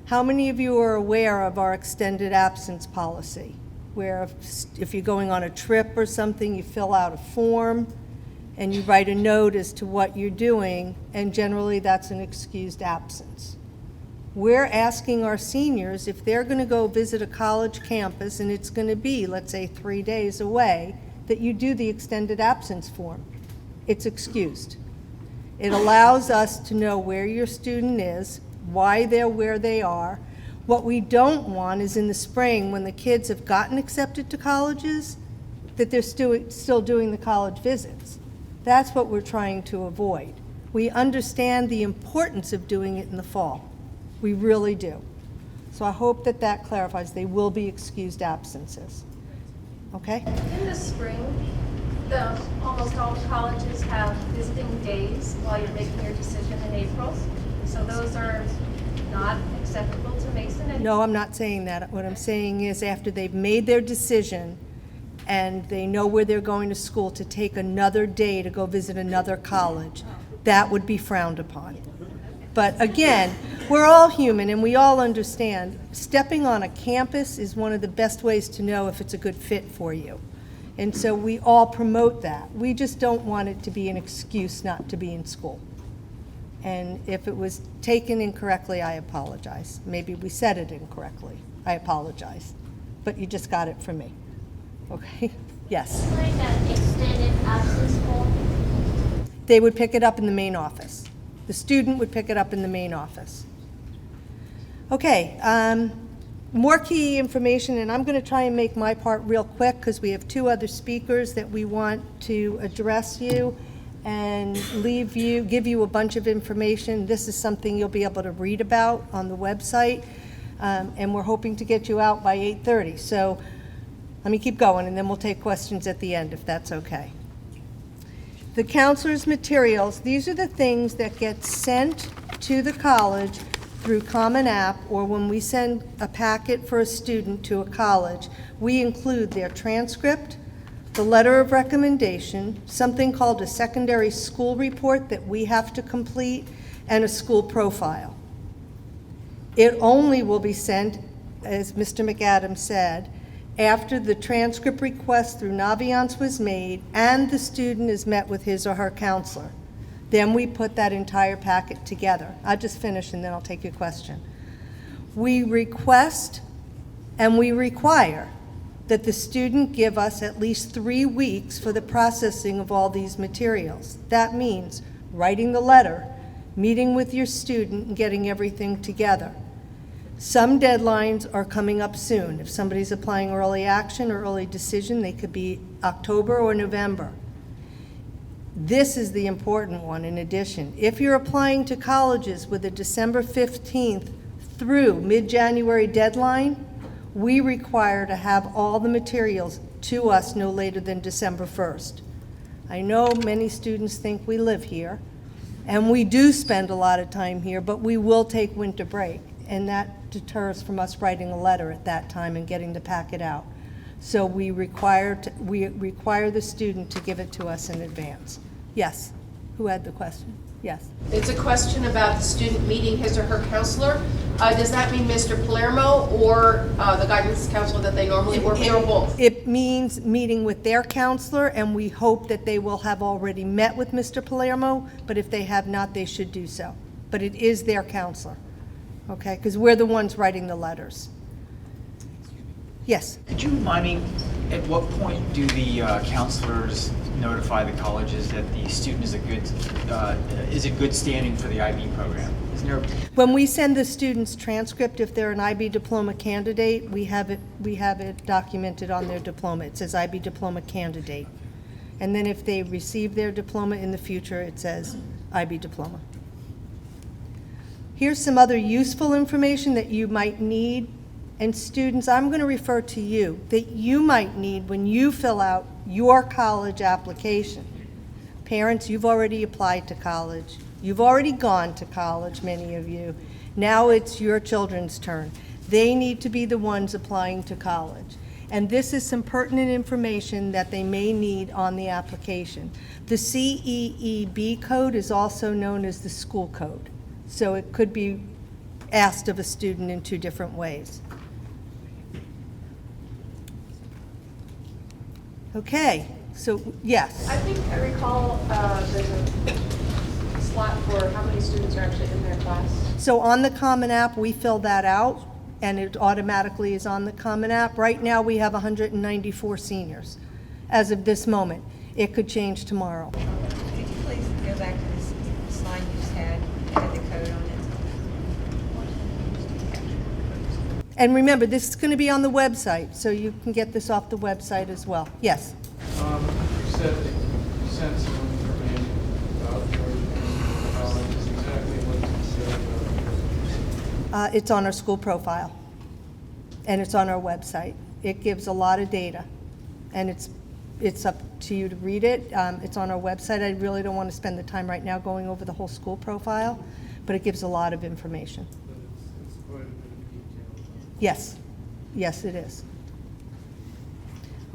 how many of you are aware of our extended absence policy? Where if you're going on a trip or something, you fill out a form and you write a note as to what you're doing, and generally that's an excused absence. We're asking our seniors, if they're going to go visit a college campus and it's going to be, let's say, 3 days away, that you do the extended absence form. It's excused. It allows us to know where your student is, why they're where they are. What we don't want is in the spring, when the kids have gotten accepted to colleges, that they're still doing the college visits. That's what we're trying to avoid. We understand the importance of doing it in the fall. We really do. So I hope that that clarifies. They will be excused absences. Okay? In the spring, almost all colleges have visiting days while you're making your decision in April. So those are not acceptable to Mason? No, I'm not saying that. What I'm saying is after they've made their decision and they know where they're going to school, to take another day to go visit another college, that would be frowned upon. But again, we're all human and we all understand stepping on a campus is one of the best ways to know if it's a good fit for you. And so we all promote that. We just don't want it to be an excuse not to be in school. And if it was taken incorrectly, I apologize. Maybe we said it incorrectly. I apologize. But you just got it from me. Okay? Yes? Like an extended absence form? They would pick it up in the main office. The student would pick it up in the main office. Okay, more key information, and I'm going to try and make my part real quick because we have 2 other speakers that we want to address you and give you a bunch of information. This is something you'll be able to read about on the website, and we're hoping to get you out by 8:30. So let me keep going, and then we'll take questions at the end if that's okay. The counselor's materials, these are the things that get sent to the college through Common App, or when we send a packet for a student to a college, we include their transcript, the letter of recommendation, something called a secondary school report that we have to complete, and a school profile. It only will be sent, as Mr. McAdams said, after the transcript request through Naviance was made and the student is met with his or her counselor. Then we put that entire packet together. I'll just finish and then I'll take your question. We request and we require that the student give us at least 3 weeks for the processing of all these materials. That means writing the letter, meeting with your student, and getting everything together. Some deadlines are coming up soon. If somebody's applying early action or early decision, they could be October or November. This is the important one in addition. If you're applying to colleges with a December 15th through mid-January deadline, we require to have all the materials to us no later than December 1st. I know many students think we live here, and we do spend a lot of time here, but we will take winter break, and that deters from us writing a letter at that time and getting the packet out. So we require the student to give it to us in advance. Yes, who had the question? Yes. It's a question about the student meeting his or her counselor. Does that mean Mr. Palermo or the guidance counselor that they normally work with, or both? It means meeting with their counselor, and we hope that they will have already met with Mr. Palermo, but if they have not, they should do so. But it is their counselor, okay? Because we're the ones writing the letters. Yes? Could you remind me, at what point do the counselors notify the colleges that the student is in good standing for the IB program? Isn't there? When we send the student's transcript, if they're an IB diploma candidate, we have it documented on their diploma. It says IB diploma candidate. And then if they receive their diploma in the future, it says IB diploma. Here's some other useful information that you might need. And students, I'm going to refer to you, that you might need when you fill out your college application. Parents, you've already applied to college. You've already gone to college, many of you. Now it's your children's turn. They need to be the ones applying to college. And this is some pertinent information that they may need on the application. The CEEB code is also known as the school code. So it could be asked of a student in two different ways. Okay, so yes. I think I recall there's a slot for how many students are actually in their class. So on the Common App, we fill that out, and it automatically is on the Common App. Right now, we have 194 seniors as of this moment. It could change tomorrow. Could you please go back to this slide you just had, that had the code on it? And remember, this is going to be on the website, so you can get this off the website as well. Yes? You said that you sent some information about George Mason College. Is exactly what you said? It's on our school profile, and it's on our website. It gives a lot of data, and it's up to you to read it. It's on our website. I really don't want to spend the time right now going over the whole school profile, but it gives a lot of information. It's quite a bit of detail. Yes, yes it is.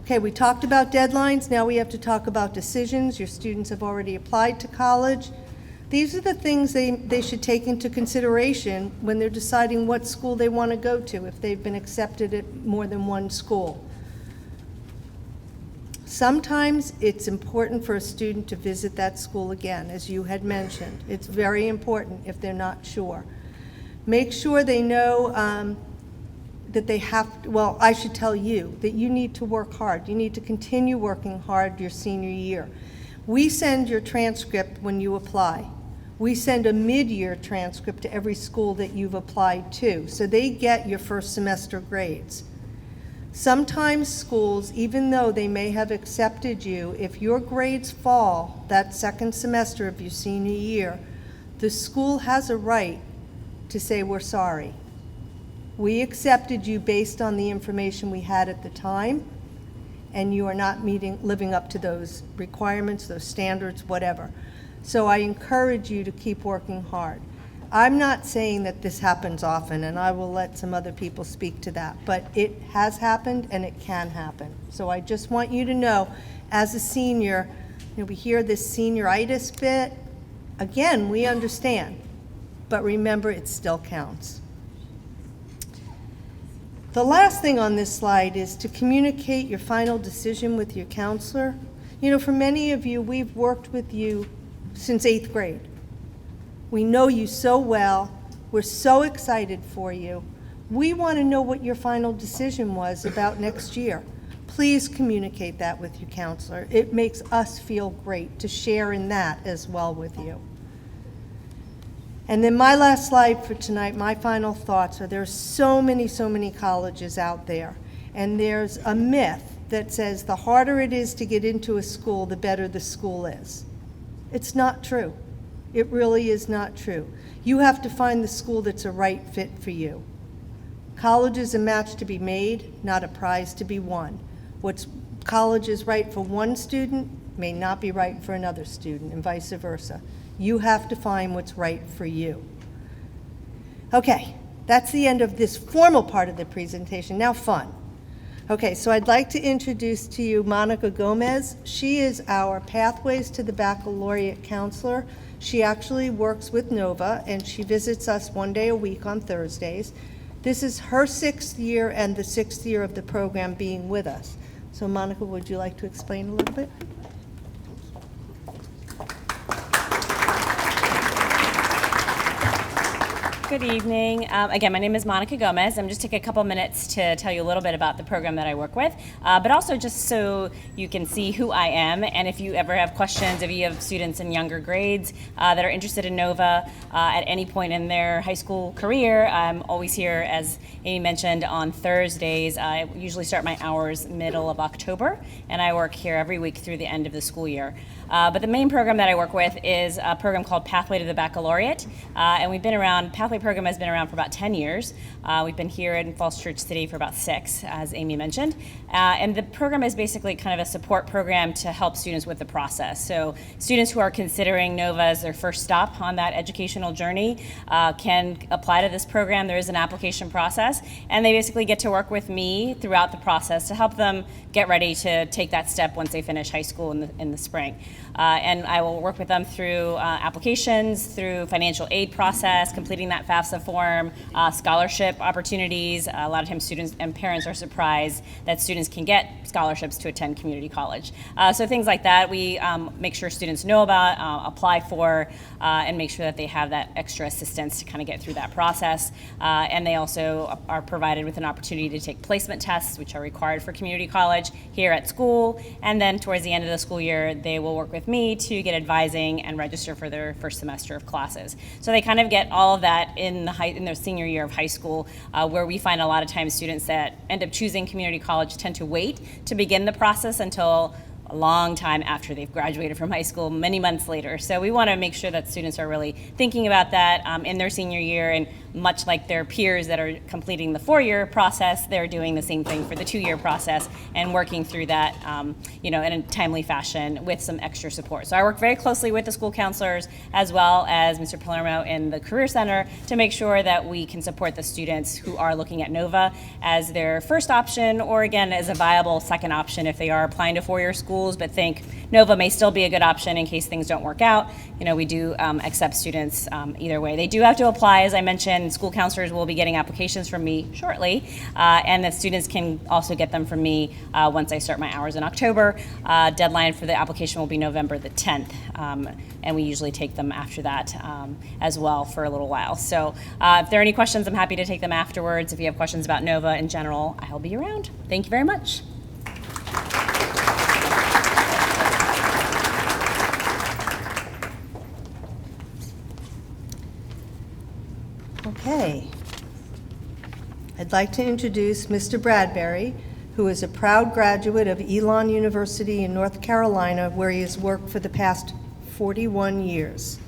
Okay, we talked about deadlines. Now we have to talk about decisions. Your students have already applied to college. These are the things they should take into consideration when they're deciding what school they want to go to, if they've been accepted at more than one school. Sometimes it's important for a student to visit that school again, as you had mentioned. It's very important if they're not sure. Make sure they know that they have, well, I should tell you that you need to work hard. You need to continue working hard your senior year. We send your transcript when you apply. We send a mid-year transcript to every school that you've applied to, so they get your first semester grades. Sometimes schools, even though they may have accepted you, if your grades fall that second semester of your senior year, the school has a right to say, we're sorry. We accepted you based on the information we had at the time, and you are not living up to those requirements, those standards, whatever. So I encourage you to keep working hard. I'm not saying that this happens often, and I will let some other people speak to that, but it has happened and it can happen. So I just want you to know, as a senior, we hear this senioritis bit. Again, we understand, but remember, it still counts. The last thing on this slide is to communicate your final decision with your counselor. For many of you, we've worked with you since 8th grade. We know you so well. We're so excited for you. We want to know what your final decision was about next year. Please communicate that with your counselor. It makes us feel great to share in that as well with you. And then my last slide for tonight, my final thoughts are there's so many colleges out there. And there's a myth that says the harder it is to get into a school, the better the school is. It's not true. It really is not true. You have to find the school that's a right fit for you. College is a match to be made, not a prize to be won. What's college is right for one student may not be right for another student, and vice versa. You have to find what's right for you. Okay, that's the end of this formal part of the presentation. Now fun. Okay, so I'd like to introduce to you Monica Gomez. She is our Pathways to the Baccalaureate counselor. She actually works with Nova, and she visits us one day a week on Thursdays. This is her 6th year and the 6th year of the program being with us. So Monica, would you like to explain a little bit? Good evening. Again, my name is Monica Gomez. I'm just taking a couple minutes to tell you a little bit about the program that I work with, but also just so you can see who I am, and if you ever have questions, if you have students in younger grades that are interested in NOVA at any point in their high school career, I'm always here, as Amy mentioned, on Thursdays. I usually start my hours middle of October, and I work here every week through the end of the school year. But the main program that I work with is a program called Pathway to the Baccalaureate, and we've been around, Pathway program has been around for about 10 years. We've been here in Falls Church City for about 6, as Amy mentioned. And the program is basically kind of a support program to help students with the process. So students who are considering NOVA as their first stop on that educational journey can apply to this program. There is an application process, and they basically get to work with me throughout the process to help them get ready to take that step once they finish high school in the spring. And I will work with them through applications, through financial aid process, completing that FAFSA form, scholarship opportunities. A lot of times students and parents are surprised that students can get scholarships to attend community college. So things like that we make sure students know about, apply for, and make sure that they have that extra assistance to kind of get through that process. And they also are provided with an opportunity to take placement tests, which are required for community college here at school. And then towards the end of the school year, they will work with me to get advising and register for their first semester of classes. So they kind of get all of that in their senior year of high school, where we find a lot of times students that end up choosing community college tend to wait to begin the process until a long time after they've graduated from high school, many months later. So we want to make sure that students are really thinking about that in their senior year, and much like their peers that are completing the 4-year process, they're doing the same thing for the 2-year process and working through that in a timely fashion with some extra support. So I work very closely with the school counselors as well as Mr. Palermo in the Career Center to make sure that we can support the students who are looking at NOVA as their first option, or again as a viable second option if they are applying to 4-year schools but think NOVA may still be a good option in case things don't work out. We do accept students either way. They do have to apply, as I mentioned. School counselors will be getting applications from me shortly, and the students can also get them from me once I start my hours in October. Deadline for the application will be November the 10th, and we usually take them after that as well for a little while. So if there are any questions, I'm happy to take them afterwards. If you have questions about NOVA in general, I'll be around. Thank you very much. Okay. I'd like to introduce Mr. Bradbury, who is a proud graduate of Elon University in North Carolina, where he has worked for the past 41 years.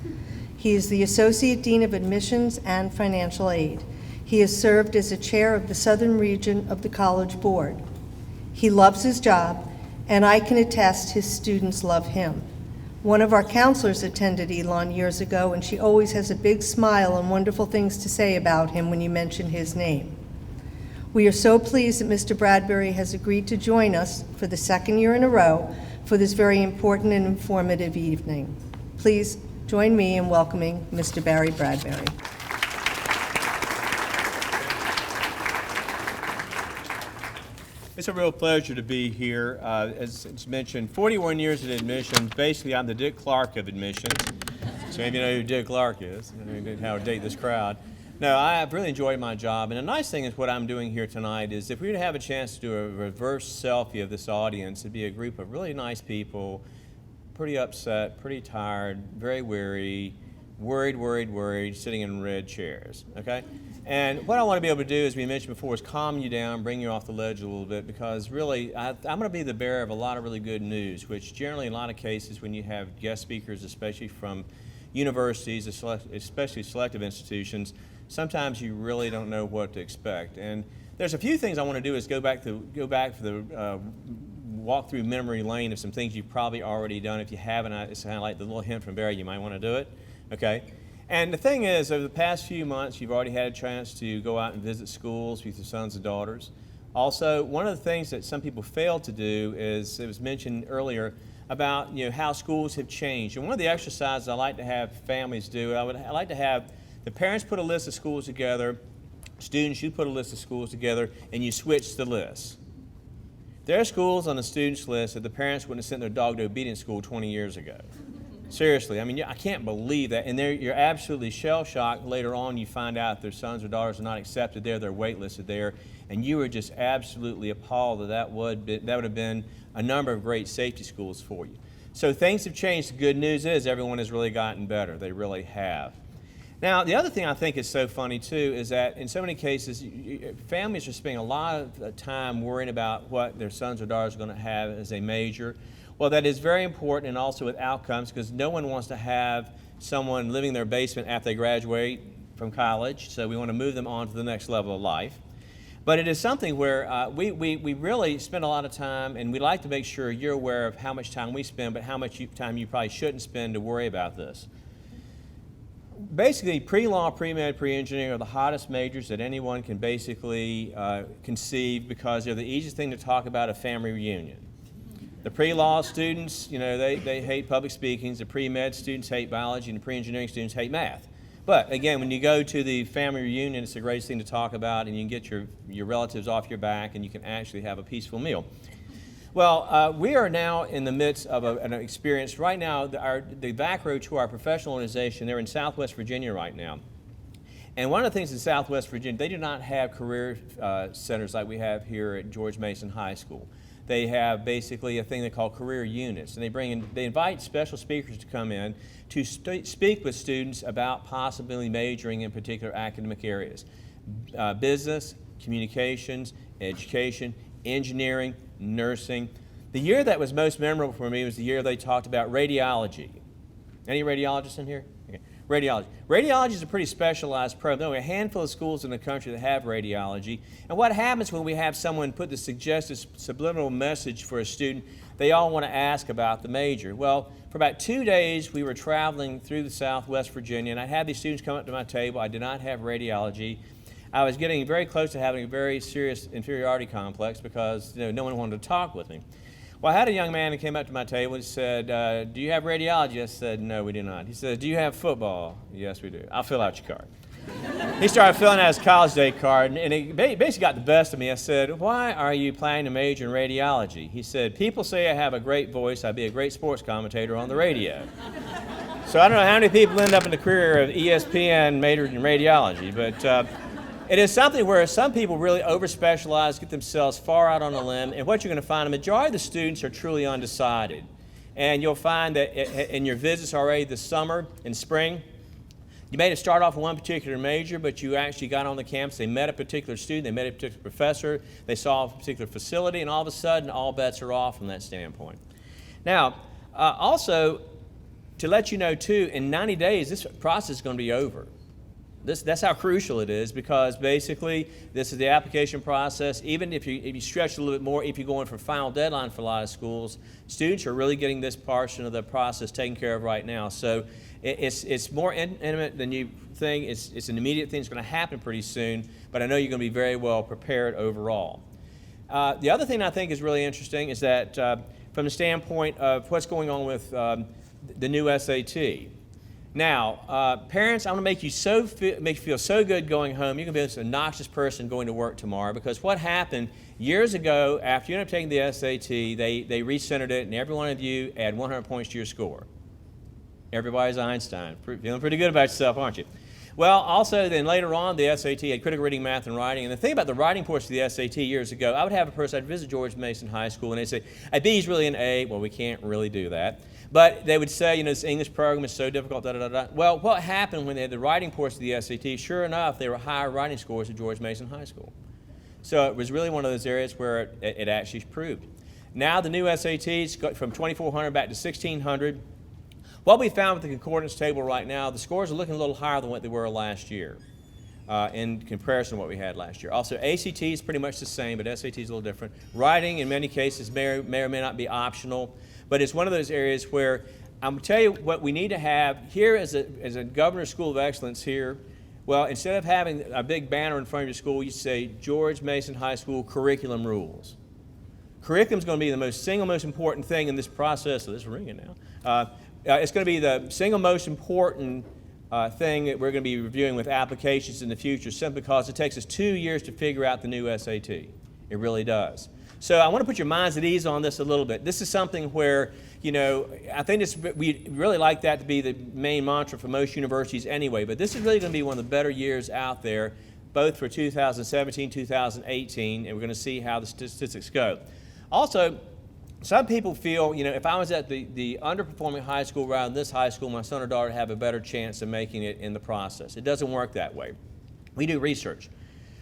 He is the Associate Dean of Admissions and Financial Aid. He has served as a chair of the Southern Region of the College Board. He loves his job, and I can attest his students love him. One of our counselors attended Elon years ago, and she always has a big smile and wonderful things to say about him when you mention his name. We are so pleased that Mr. Bradbury has agreed to join us for the 2nd year in a row for this very important and informative evening. Please join me in welcoming Mr. Barry Bradbury. It's a real pleasure to be here. As it's mentioned, 41 years in admissions. Basically, I'm the Dick Clark of admissions. So maybe you know who Dick Clark is, how to date this crowd. No, I've really enjoyed my job. And the nice thing is what I'm doing here tonight is if we were to have a chance to do a reverse selfie of this audience, it'd be a group of really nice people, pretty upset, pretty tired, very weary, worried, sitting in red chairs, okay? And what I want to be able to do, as we mentioned before, is calm you down, bring you off the ledge a little bit, because really, I'm going to be the bearer of a lot of really good news, which generally in a lot of cases when you have guest speakers, especially from universities, especially selective institutions, sometimes you really don't know what to expect. And there's a few things I want to do is go back for the walk through memory lane of some things you've probably already done. If you haven't, it's kind of like the little hint from Barry, you might want to do it, okay? And the thing is, over the past few months, you've already had a chance to go out and visit schools with your sons and daughters. Also, one of the things that some people fail to do is, it was mentioned earlier, about how schools have changed. And one of the exercises I like to have families do, I like to have the parents put a list of schools together, students, you put a list of schools together, and you switch the list. There are schools on the students list that the parents wouldn't have sent their dog to obedience school 20 years ago. Seriously, I mean, I can't believe that. And you're absolutely shell-shocked. Later on, you find out their sons or daughters are not accepted there, they're waitlisted there, and you were just absolutely appalled that would have been a number of great safety schools for you. So things have changed. The good news is everyone has really gotten better. They really have. Now, the other thing I think is so funny, too, is that in so many cases, families are spending a lot of time worrying about what their sons or daughters are going to have as a major. Well, that is very important, and also with outcomes, because no one wants to have someone living in their basement after they graduate from college, so we want to move them on to the next level of life. But it is something where we really spend a lot of time, and we like to make sure you're aware of how much time we spend, but how much time you probably shouldn't spend to worry about this. Basically, pre-law, pre-med, pre-engineering are the hottest majors that anyone can basically conceive, because they're the easiest thing to talk about at a family reunion. The pre-law students, they hate public speaking. The pre-med students hate biology, and the pre-engineering students hate math. But again, when you go to the family reunion, it's the greatest thing to talk about, and you can get your relatives off your back, and you can actually have a peaceful meal. Well, we are now in the midst of an experience. Right now, the back row to our professional organization, they're in Southwest Virginia right now. And one of the things in Southwest Virginia, they do not have career centers like we have here at George Mason High School. They have basically a thing they call career units, and they invite special speakers to come in to speak with students about possibly majoring in particular academic areas. Business, communications, education, engineering, nursing. The year that was most memorable for me was the year they talked about radiology. Any radiologists in here? Okay. Radiology. Radiology is a pretty specialized program. There are only a handful of schools in the country that have radiology. And what happens when we have someone put the suggested subliminal message for a student, they all want to ask about the major. Well, for about 2 days, we were traveling through the Southwest Virginia, and I had these students come up to my table. I did not have radiology. I was getting very close to having a very serious inferiority complex because no one wanted to talk with me. Well, I had a young man who came up to my table and said, do you have radiology? I said, no, we do not. He said, do you have football? Yes, we do. I'll fill out your card. He started filling out his college day card, and he basically got the best of me. I said, why are you planning to major in radiology? He said, people say I have a great voice. I'd be a great sports commentator on the radio. So I don't know how many people end up in the career of ESPN majored in radiology, but it is something where some people really over-specialize, get themselves far out on a limb, and what you're going to find, the majority of the students are truly undecided. And you'll find that in your visits already this summer and spring, you may have started off with one particular major, but you actually got on the campus, they met a particular student, they met a particular professor, they saw a particular facility, and all of a sudden, all bets are off from that standpoint. Now, also, to let you know, too, in 90 days, this process is going to be over. That's how crucial it is, because basically this is the application process. Even if you stretch a little bit more, if you go in for final deadline for a lot of schools, students are really getting this portion of the process taken care of right now. So it's more intimate than you think. It's an immediate thing that's going to happen pretty soon, but I know you're going to be very well prepared overall. The other thing I think is really interesting is that from the standpoint of what's going on with the new SAT. Now, parents, I want to make you feel so good going home. You're going to be this obnoxious person going to work tomorrow, because what happened years ago, after you ended up taking the SAT, they recentered it, and every one of you add 100 points to your score. Everybody's Einstein. Feeling pretty good about yourself, aren't you? Well, also then later on, the SAT had critical reading, math, and writing. And the thing about the writing portion of the SAT years ago, I would have a person, I'd visit George Mason High School, and they'd say, a B is really an A. Well, we can't really do that. But they would say, this English program is so difficult, da-da-da-da. Well, what happened when they had the writing portion of the SAT, sure enough, there were higher writing scores at George Mason High School. So it was really one of those areas where it actually proved. Now the new SATs go from 2,400 back to 1,600. What we found with the concordance table right now, the scores are looking a little higher than what they were last year in comparison to what we had last year. Also, ACT is pretty much the same, but SAT is a little different. Writing, in many cases, may or may not be optional, but it's one of those areas where I'm going to tell you what we need to have here as a Governor's School of Excellence here. Well, instead of having a big banner in front of your school, you say George Mason High School Curriculum Rules. Curriculum is going to be the single most important thing in this process. So this is ringing now. It's going to be the single most important thing that we're going to be reviewing with applications in the future, simply because it takes us 2 years to figure out the new SAT. It really does. So I want to put your minds at ease on this a little bit. This is something where, I think we really like that to be the main mantra for most universities anyway, but this is really going to be one of the better years out there, both for 2017, 2018, and we're going to see how the statistics go. Also, some people feel, if I was at the underperforming high school rather than this high school, my son or daughter would have a better chance of making it in the process. It doesn't work that way. We do research.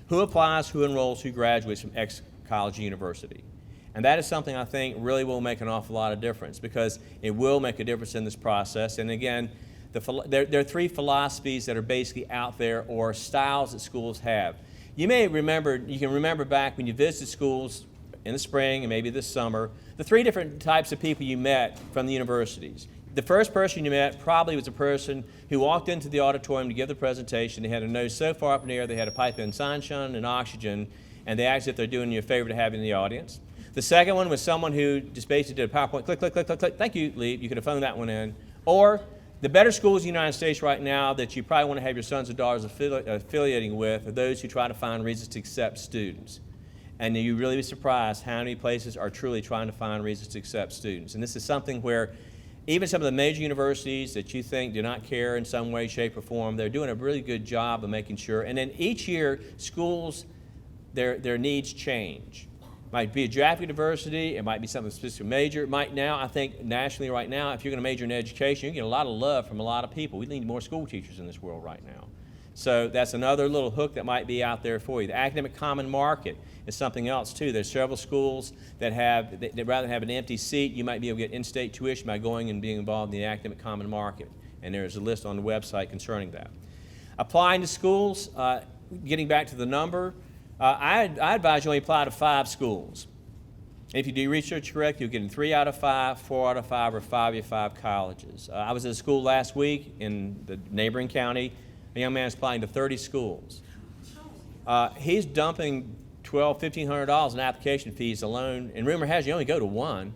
Who applies, who enrolls, who graduates from X college or university? And that is something I think really will make an awful lot of difference, because it will make a difference in this process. And again, there are 3 philosophies that are basically out there, or styles that schools have. You can remember back when you visited schools in the spring and maybe this summer, the 3 different types of people you met from the universities. The first person you met probably was a person who walked into the auditorium to give the presentation. They had a nose so far up in the air they had to pipe in sunshine and oxygen, and they act as if they're doing you a favor to have you in the audience. The second one was someone who just basically did a PowerPoint, click, click, click, click, click, thank you, leave. You could have phoned that one in. Or the better schools in the United States right now that you probably want to have your sons or daughters affiliating with are those who try to find reasons to accept students. And you'd really be surprised how many places are truly trying to find reasons to accept students. And this is something where even some of the major universities that you think do not care in some way, shape, or form, they're doing a really good job of making sure. And then each year, schools, their needs change. It might be a geographic diversity, it might be something specific major. It might now, I think nationally right now, if you're going to major in education, you get a lot of love from a lot of people. We need more school teachers in this world right now. So that's another little hook that might be out there for you. The academic common market is something else too. There's several schools that rather than have an empty seat, you might be able to get in-state tuition by going and being involved in the academic common market. And there's a list on the website concerning that. Applying to schools, getting back to the number, I advise you only apply to 5 schools. If you do research correct, you'll get in 3 out of 5, 4 out of 5, or 5 out of 5 colleges. I was at a school last week in the neighboring county. A young man is applying to 30 schools. He's dumping $1,200, $1,500 in application fees alone, and rumor has you only go to 1,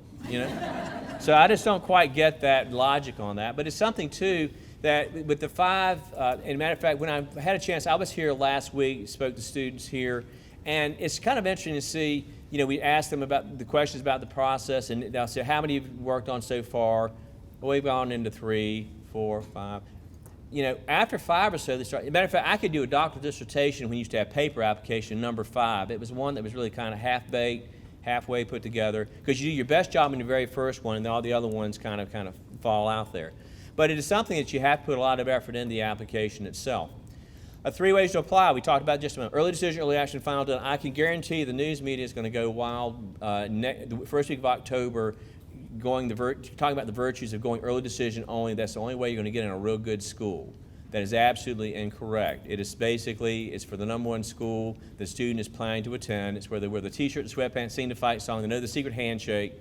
So I just don't quite get that logic on that. But it's something, too, that with the 5, and a matter of fact, when I had a chance, I was here last week, spoke to students here, and it's kind of interesting to see, we asked them about the questions about the process, and they'll say, how many have you worked on so far? Well, we've gone into 3, 4, 5. After 5 or so, they start. As a matter of fact, I could do a doctoral dissertation when we used to have paper application number 5. It was one that was really kind of half-baked, halfway put together, because you do your best job in the very first one, and then all the other ones kind of fall out there. But it is something that you have to put a lot of effort in the application itself. 3 ways to apply. We talked about just a minute. Early decision, early action, final done. I can guarantee the news media is going to go wild the first week of October, talking about the virtues of going early decision only. That's the only way you're going to get in a real good school. That is absolutely incorrect. It is basically, it's for the number 1 school the student is planning to attend. It's where they wear the t-shirt, the sweatpants, sing the fight song, they know the secret handshake,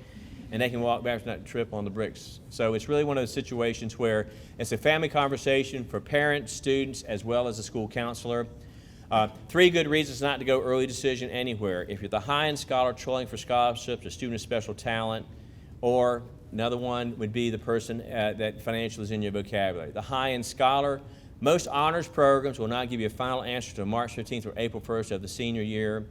and they can walk back and not trip on the bricks. So it's really one of those situations where it's a family conversation for parents, students, as well as a school counselor. 3 good reasons not to go early decision anywhere. If you're the high-end scholar trolling for scholarships or student of special talent, or another one would be the person that financial is in your vocabulary. The high-end scholar, most honors programs will not give you a final answer until March 15th or April 1st of the senior year.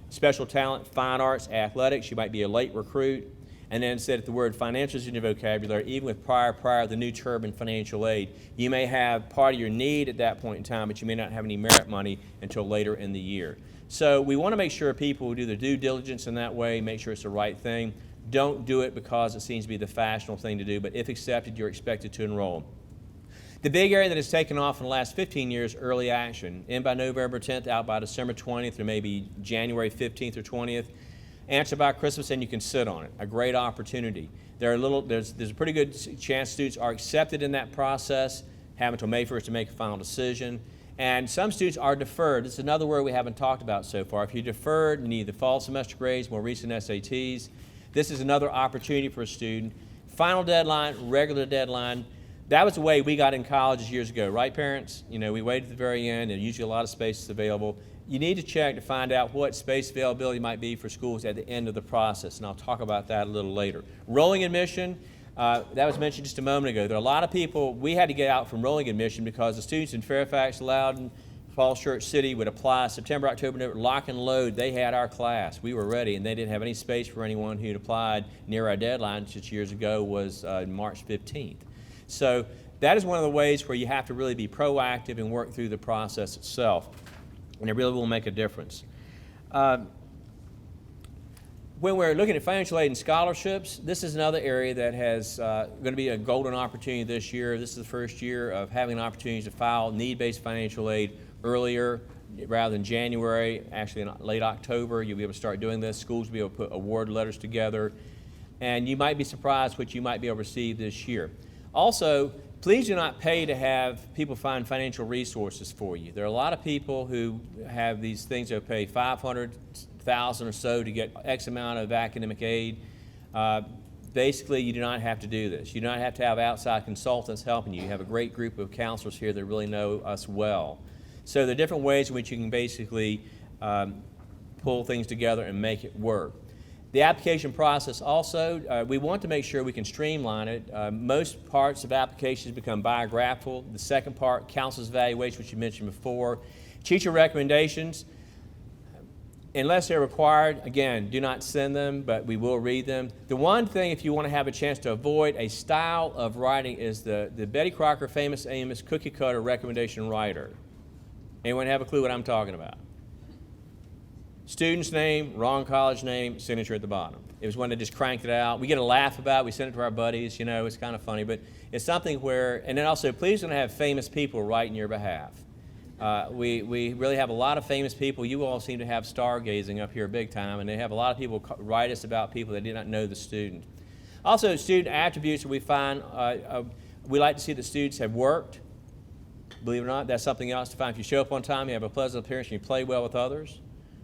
Special talent, fine arts, athletics, you might be a late recruit. And then said if the word financial is in your vocabulary, even with prior the new term in financial aid, you may have part of your need at that point in time, but you may not have any merit money until later in the year. So we want to make sure people do their due diligence in that way, make sure it's the right thing. Don't do it because it seems to be the fashionable thing to do, but if accepted, you're expected to enroll. The big area that has taken off in the last 15 years, early action. In by November 10th, out by December 20th, or maybe January 15th or 20th. Answer by Christmas, and you can sit on it. A great opportunity. There's a pretty good chance students are accepted in that process, have until May 1st to make a final decision. And some students are deferred. This is another word we haven't talked about so far. If you're deferred, you need the fall semester grades, more recent SATs. This is another opportunity for a student. Final deadline, regular deadline. That was the way we got in colleges years ago, right, parents? We waited at the very end, and usually a lot of spaces available. you need to check to find out what space availability might be for schools at the end of the process, and I'll talk about that a little later. Rolling admission, that was mentioned just a moment ago. There are a lot of people, we had to get out from rolling admission because the students in Fairfax, Loudoun, Falls Church City would apply September, October, November, lock and load. They had our class. We were ready, and they didn't have any space for anyone who'd applied near our deadline, which years ago was March 15th. So that is one of the ways where you have to really be proactive and work through the process itself, and it really will make a difference. When we're looking at financial aid and scholarships, this is another area that has going to be a golden opportunity this year. This is the first year of having an opportunity to file need-based financial aid earlier rather than January. Actually, in late October, you'll be able to start doing this. Schools will be able to put award letters together, and you might be surprised what you might be able to receive this year. Also, please do not pay to have people find financial resources for you. There are a lot of people who have these things that pay $500,000 or so to get X amount of academic aid. Basically, you do not have to do this. You do not have to have outside consultants helping you. You have a great group of counselors here that really know us well. So there are different ways in which you can basically pull things together and make it work. The application process also, we want to make sure we can streamline it. Most parts of applications become biographical. The second part, counselor's evaluation, which you mentioned before. Teacher recommendations, unless they're required, again, do not send them, but we will read them. The one thing, if you want to have a chance to avoid a style of writing, is the Betty Crocker famous Amos cookie cutter recommendation writer. Anyone have a clue what I'm talking about? Student's name, wrong college name, signature at the bottom. It was one that just cranked it out. We get a laugh about it. We send it to our buddies. You know, it's kind of funny. But it's something where, and then also, please don't have famous people write in your behalf. We really have a lot of famous people. You all seem to have stargazing up here big time, and they have a lot of people write us about people that did not know the student. Also, student attributes that we find, we like to see that students have worked. Believe it or not, that's something else to find. If you show up on time, you have a pleasant appearance, and you play well with others.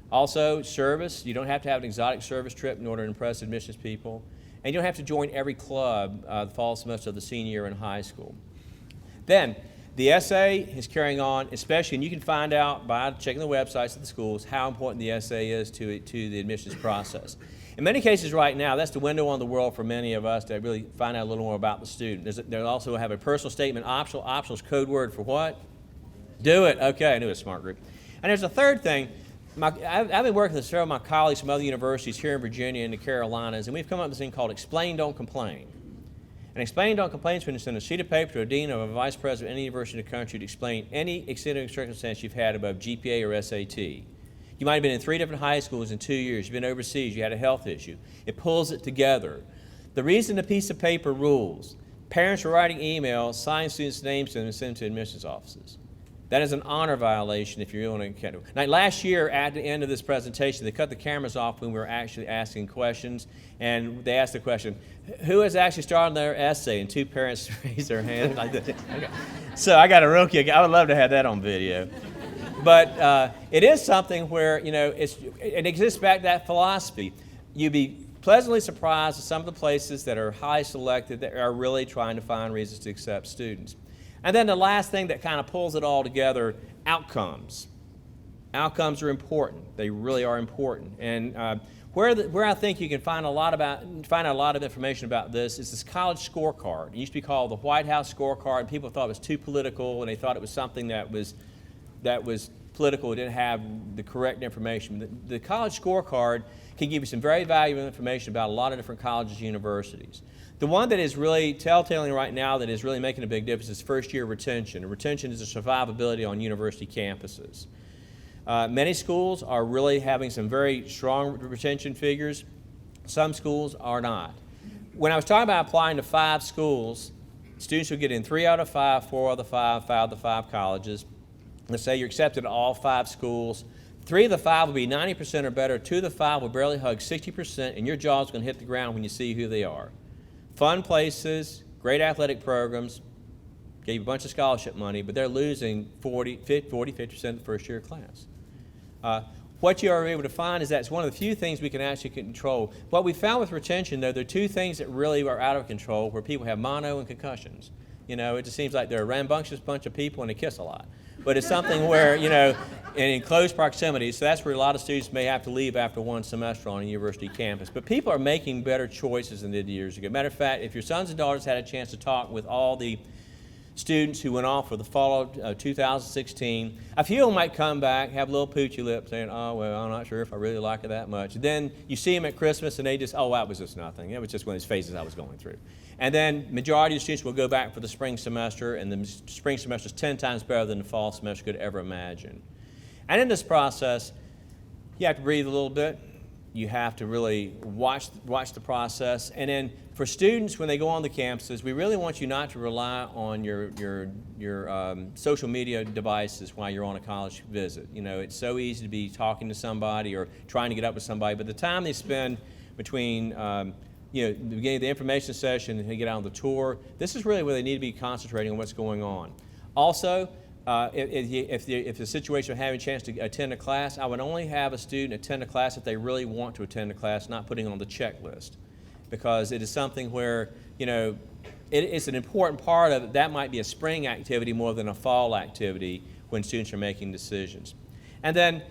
Also, service. You don't have to have an exotic service trip in order to impress admissions people. And you don't have to join every club the fall semester of the senior year in high school. Then, the essay is carrying on, especially, and you can find out by checking the websites of the schools how important the essay is to the admissions process. In many cases right now, that's the window on the world for many of us to really find out a little more about the student. They also have a personal statement optional. Optional is code word for what? Do it. Okay, I knew it was a smart group. And there's a third thing. I've been working with several of my colleagues from other universities here in Virginia and the Carolinas, and we've come up with this thing called Explain, Don't Complain. And Explain, Don't Complain is when you send a sheet of paper to a dean or a vice president of any university in the country to explain any extenuating circumstance you've had above GPA or SAT. You might have been in 3 different high schools in 2 years. You've been overseas. You had a health issue. It pulls it together. The reason the piece of paper rules, parents are writing emails, sign students' names to them and send them to admissions offices. That is an honor violation if you're doing it. Now, last year, at the end of this presentation, they cut the cameras off when we were actually asking questions, and they asked the question, who has actually started their essay? And 2 parents raised their hands like this. Okay. So I got a real kick. I would love to have that on video. But it is something where, you know, it exists back to that philosophy. You'd be pleasantly surprised at some of the places that are high selected that are really trying to find reasons to accept students. And then the last thing that kind of pulls it all together, outcomes. Outcomes are important. They really are important. And where I think you can find out a lot of information about this is this college scorecard. It used to be called the White House scorecard. People thought it was too political, and they thought it was something that was political. It didn't have the correct information. The college scorecard can give you some very valuable information about a lot of different colleges and universities. The one that is really telltale right now that is really making a big difference is first-year retention. And retention is the survivability on university campuses. Many schools are really having some very strong retention figures. Some schools are not. When I was talking about applying to 5 schools, students would get in 3 out of 5, 4 out of 5, 5 out of 5 colleges. Let's say you're accepted at all 5 schools. 3 of the 5 will be 90% or better. 2 of the 5 will barely hug 60%, and your jaw's going to hit the ground when you see who they are. Fun places, great athletic programs, gave you a bunch of scholarship money, but they're losing 50% of the first-year class. What you are able to find is that it's one of the few things we can actually control. What we found with retention, though, there are 2 things that really are out of control where people have mono and concussions. You know, it just seems like they're a rambunctious bunch of people and they kiss a lot. but it's something where, you know, in close proximity, so that's where a lot of students may have to leave after one semester on a university campus. But people are making better choices than they did years ago. Matter of fact, if your sons and daughters had a chance to talk with all the students who went off for the fall of 2016, a few of them might come back, have a little poochy lip saying, oh, well, I'm not sure if I really like it that much. Then you see them at Christmas and they just, oh, that was just nothing. It was just one of those phases I was going through. And then majority of the students will go back for the spring semester, and the spring semester is 10 times better than the fall semester could ever imagine. And in this process, you have to breathe a little bit. You have to really watch the process. And then for students, when they go on the campuses, we really want you not to rely on your social media devices while you're on a college visit. You know, it's so easy to be talking to somebody or trying to get up with somebody, but the time they spend between you know, the beginning of the information session and they get out on the tour, this is really where they need to be concentrating on what's going on. Also, if the situation of having a chance to attend a class, I would only have a student attend a class if they really want to attend a class, not putting it on the checklist. Because it is something where, you know, it's an important part of it. That might be a spring activity more than a fall activity when students are making decisions. And then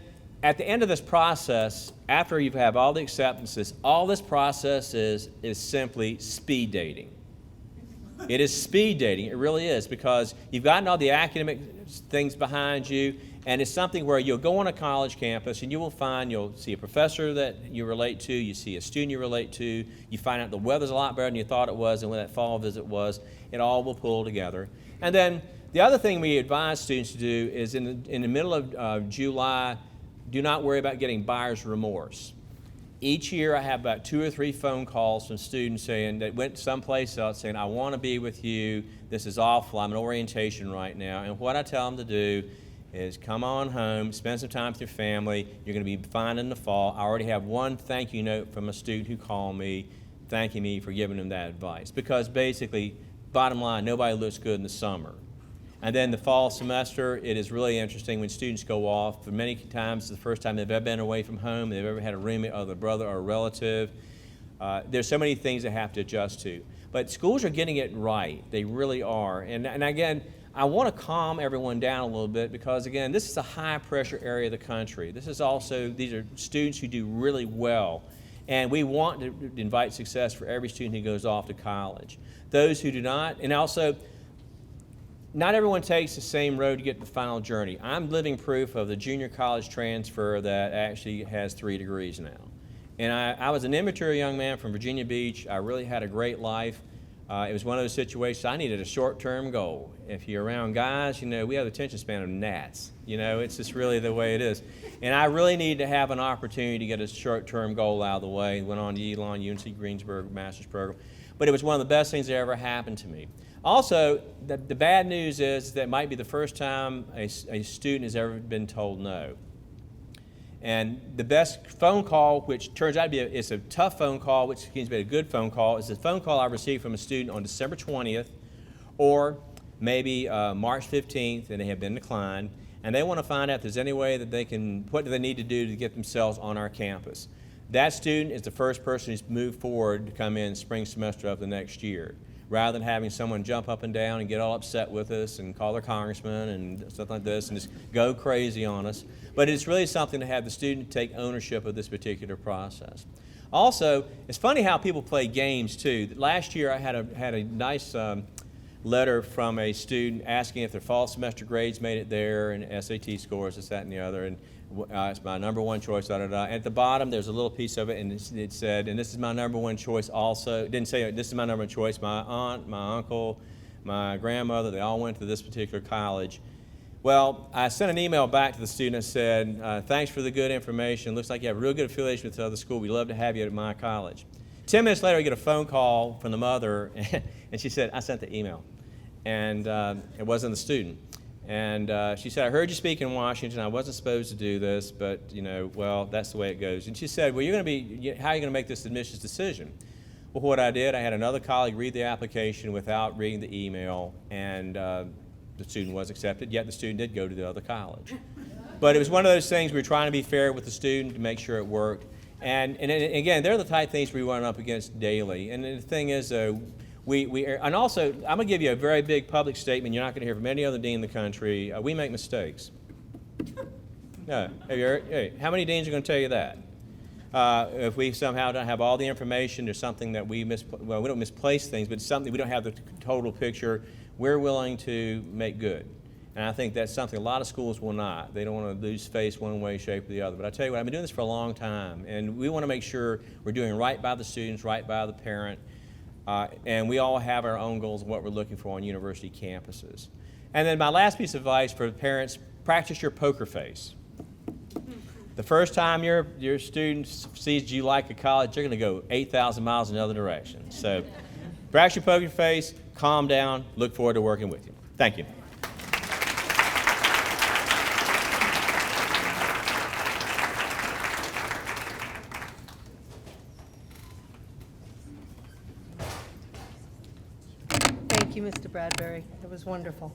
at the end of this process, after you have all the acceptances, all this process is simply speed dating. It is speed dating, it really is, because you've gotten all the academic things behind you, and it's something where you'll go on a college campus and you will find, you'll see a professor that you relate to, you see a student you relate to, you find out the weather's a lot better than you thought it was and when that fall visit was, it all will pull together. And then the other thing we advise students to do is in the middle of July, do not worry about getting buyer's remorse. Each year I have about 2 or 3 phone calls from students saying that went someplace else saying, I want to be with you, this is awful, I'm in orientation right now. And what I tell them to do is come on home, spend some time with your family, you're going to be fine in the fall. I already have one thank you note from a student who called me thanking me for giving them that advice. Because basically, bottom line, nobody looks good in the summer. And then the fall semester, it is really interesting when students go off. For many times, it's the first time they've ever been away from home, they've ever had a roommate, or a brother or a relative. There's so many things they have to adjust to. But schools are getting it right. They really are. And again, I want to calm everyone down a little bit because, again, this is a high-pressure area of the country. This is also, these are students who do really well. And we want to invite success for every student who goes off to college. Those who do not, and also, not everyone takes the same road to get to the final journey. I'm living proof of the junior college transfer that actually has 3 degrees now. And I was an immature young man from Virginia Beach. I really had a great life. It was one of those situations I needed a short-term goal. If you're around guys, you know, we have the attention span of gnats. You know, it's just really the way it is. And I really needed to have an opportunity to get a short-term goal out of the way. Went on to Elon, UNC Greensburg master's program. But it was one of the best things that ever happened to me. Also, the bad news is that it might be the first time a student has ever been told no. And the best phone call, which turns out to be it's a tough phone call, which seems to be a good phone call, is the phone call I received from a student on December 20th or maybe March 15th, and they have been declined. And they want to find out if there's any way that they can, what do they need to do to get themselves on our campus. That student is the first person who's moved forward to come in spring semester of the next year, rather than having someone jump up and down and get all upset with us and call their congressman and stuff like this and just go crazy on us. But it's really something to have the student take ownership of this particular process. Also, it's funny how people play games too. Last year I had a nice letter from a student asking if their fall semester grades made it there and SAT scores, this, that, and the other. And it's my number one choice, da, da, da. At the bottom, there's a little piece of it, and it said, and this is my number one choice also. It didn't say, this is my number one choice. My aunt, my uncle, my grandmother, they all went to this particular college. Well, I sent an email back to the student and said, thanks for the good information. Looks like you have a real good affiliation with the other school. We'd love to have you at my college. 10 minutes later, I get a phone call from the mother, and she said, I sent the email. And it wasn't the student. And she said, I heard you speak in Washington. I wasn't supposed to do this, but, you know, well, that's the way it goes. And she said, well, how are you going to make this admissions decision? Well, what I did, I had another colleague read the application without reading the email, and the student was accepted, yet the student did go to the other college. But it was one of those things we were trying to be fair with the student to make sure it worked. And again, they're the type of things we run up against daily. And the thing is, And also, I'm going to give you a very big public statement you're not going to hear from any other dean in the country. We make mistakes. No. Have you heard? Hey, how many deans are going to tell you that? If we somehow don't have all the information, there's something that we well, we don't misplace things, but it's something we don't have the total picture, we're willing to make good. And I think that's something a lot of schools will not. They don't want to lose face one way, shape, or the other. But I tell you what, I've been doing this for a long time, and we want to make sure we're doing right by the students, right by the parent, and we all have our own goals of what we're looking for on university campuses. And then my last piece of advice for parents, practice your poker face. The first time your student sees you like a college, you're going to go 8,000 miles in the other direction. So practice your poker face, calm down, look forward to working with you. Thank you. Thank you, Mr. Bradbury. That was wonderful.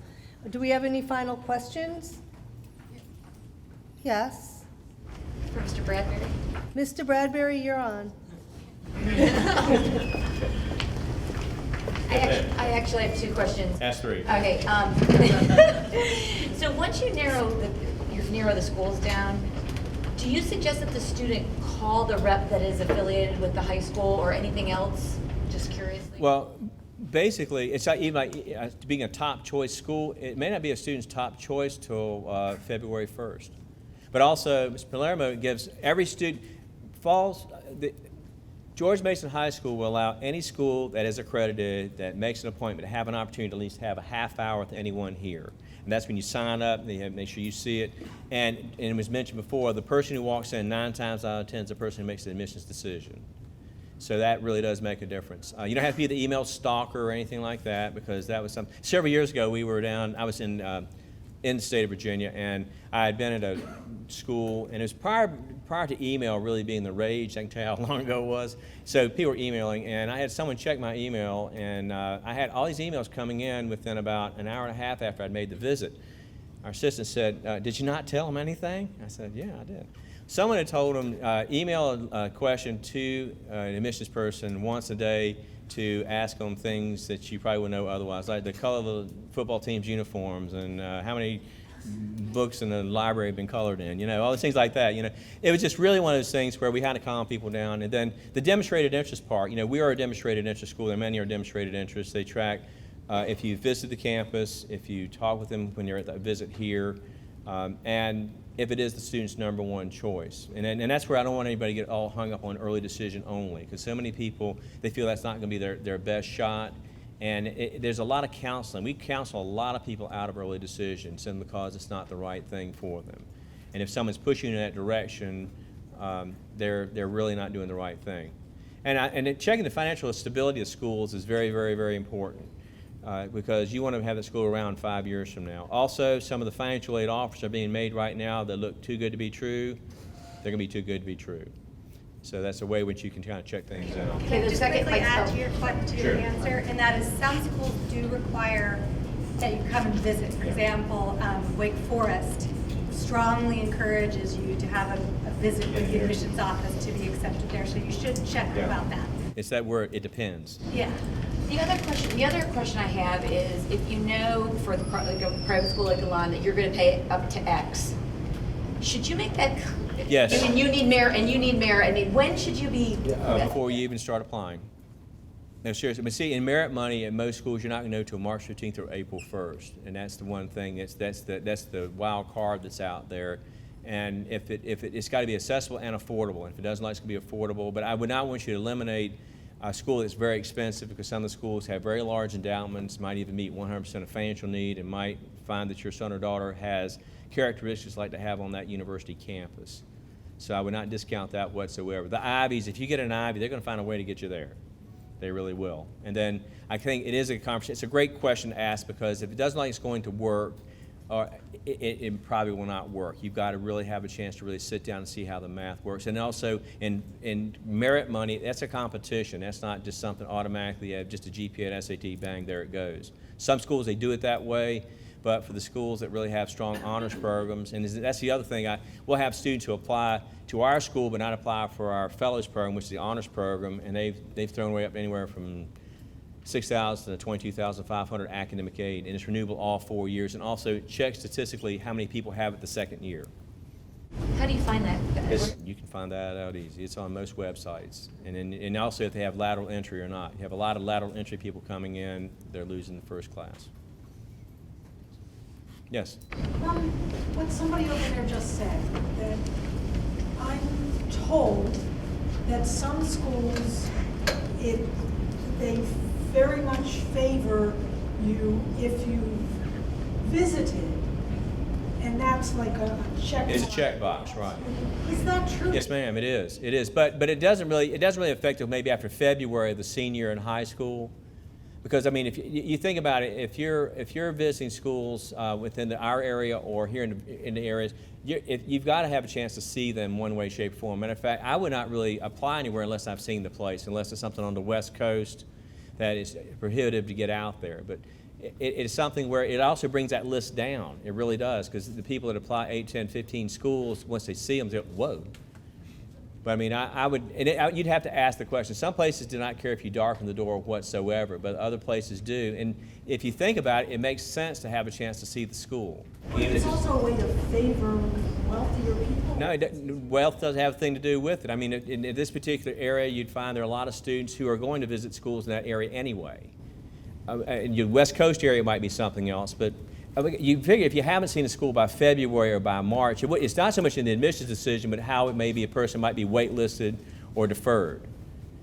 Do we have any final questions? Yes. For Mr. Bradbury. Mr. Bradbury, you're on. I actually have 2 questions. Ask 3. Okay. So once you narrow the schools down, do you suggest that the student call the rep that is affiliated with the high school or anything else? Just curiously. Well, basically, it's not even like being a top choice school. It may not be a student's top choice till February 1st. But also, Mr. Palermo gives every student, George Mason High School will allow any school that is accredited, that makes an appointment, to have an opportunity to at least have a half hour with anyone here. And that's when you sign up, they make sure you see it. And it was mentioned before, the person who walks in 9 times out of 10 is the person who makes the admissions decision. So that really does make a difference. You don't have to be the email stalker or anything like that, because that was something. Several years ago, we were down, I was in the state of Virginia, and I had been at a school, and it was prior to email really being the rage. I can tell you how long ago it was. So people were emailing, and I had someone check my email, and I had all these emails coming in within about an hour and a half after I'd made the visit. Our assistant said, "Did you not tell them anything?" I said, "Yeah, I did." Someone had told them, email a question to an admissions person once a day to ask them things that you probably would know otherwise, like the color of the football team's uniforms and how many books in the library have been colored in, all those things like that. It was just really one of those things where we had to calm people down. And then the demonstrated interest part, we are a demonstrated interest school. There are many are demonstrated interests. They track if you visit the campus, if you talk with them when you're at that visit here, and if it is the student's #1 choice. And that's where I don't want anybody to get all hung up on early decision only, because so many people, they feel that's not going to be their best shot. And there's a lot of counseling. We counsel a lot of people out of early decision simply because it's not the right thing for them. And if someone's pushing in that direction, they're really not doing the right thing. And checking the financial stability of schools is very, very, very important. Because you want to have the school around 5 years from now. Also, some of the financial aid offers are being made right now that look too good to be true. They're going to be too good to be true. So that's a way in which you can kind of check things out. Can I just quickly add to your Sure. answer? And that is, some schools do require that you come and visit. For example, Wake Forest strongly encourages you to have a visit with the admissions office to be accepted there. So you should check about that. It's that word, it depends. Yeah. The other question I have is, if you know for the like a private school like Elon that you're going to pay up to X, should you make that? Yes. And you need merit, and you need merit. I mean, when should you be? Before you even start applying. No, seriously. But see, in merit money at most schools, you're not going to know until March 15th or April 1st, and that's the one thing. That's the wild card that's out there. And it's got to be accessible and affordable. And if it doesn't like to be affordable, but I would not want you to eliminate a school that's very expensive, because some of the schools have very large endowments, might even meet 100% of financial need, and might find that your son or daughter has characteristics like to have on that university campus. So I would not discount that whatsoever. The Ivies, if you get an Ivy, they're going to find a way to get you there. They really will. And then I think it is a conversation. It's a great question to ask, because if it doesn't like it's going to work, it probably will not work. You've got to really have a chance to really sit down and see how the math works. And also in merit money, that's a competition. That's not just something automatically, just a GPA and SAT, bang, there it goes. Some schools, they do it that way, but for the schools that really have strong honors programs, and that's the other thing, we'll have students who apply to our school but not apply for our fellows program, which is the honors program, and they've thrown way up anywhere from $6,000 to $22,500 academic aid, and it's renewable all 4 years. And also check statistically how many people have it the second year. How do you find that? You can find that out easy. It's on most websites. And also if they have lateral entry or not. You have a lot of lateral entry people coming in, they're losing the first class. Yes? What somebody over there just said, that I'm told that some schools, they very much favor you if you visited, and that's like a check. It's a checkbox, right? Is that true? Yes, ma'am, it is. It is. But it doesn't really affect it maybe after February of the senior in high school. Because I mean, if you think about it, if you're visiting schools within our area or here in the areas, you've got to have a chance to see them one way, shape, or form. Matter of fact, I would not really apply anywhere unless I've seen the place, unless it's something on the West Coast that is prohibitive to get out there. But it's something where it also brings that list down. It really does, because the people that apply 8, 10, 15 schools, once they see them, they go, whoa. But I mean, you'd have to ask the question. Some places do not care if you darken the door whatsoever, but other places do. And if you think about it, it makes sense to have a chance to see the school. It's also a way to favor wealthier people. No, wealth doesn't have a thing to do with it. I mean, in this particular area, you'd find there are a lot of students who are going to visit schools in that area anyway. In your West Coast area, it might be something else, but you figure if you haven't seen a school by February or by March, it's not so much in the admissions decision, but how it may be a person might be waitlisted or deferred.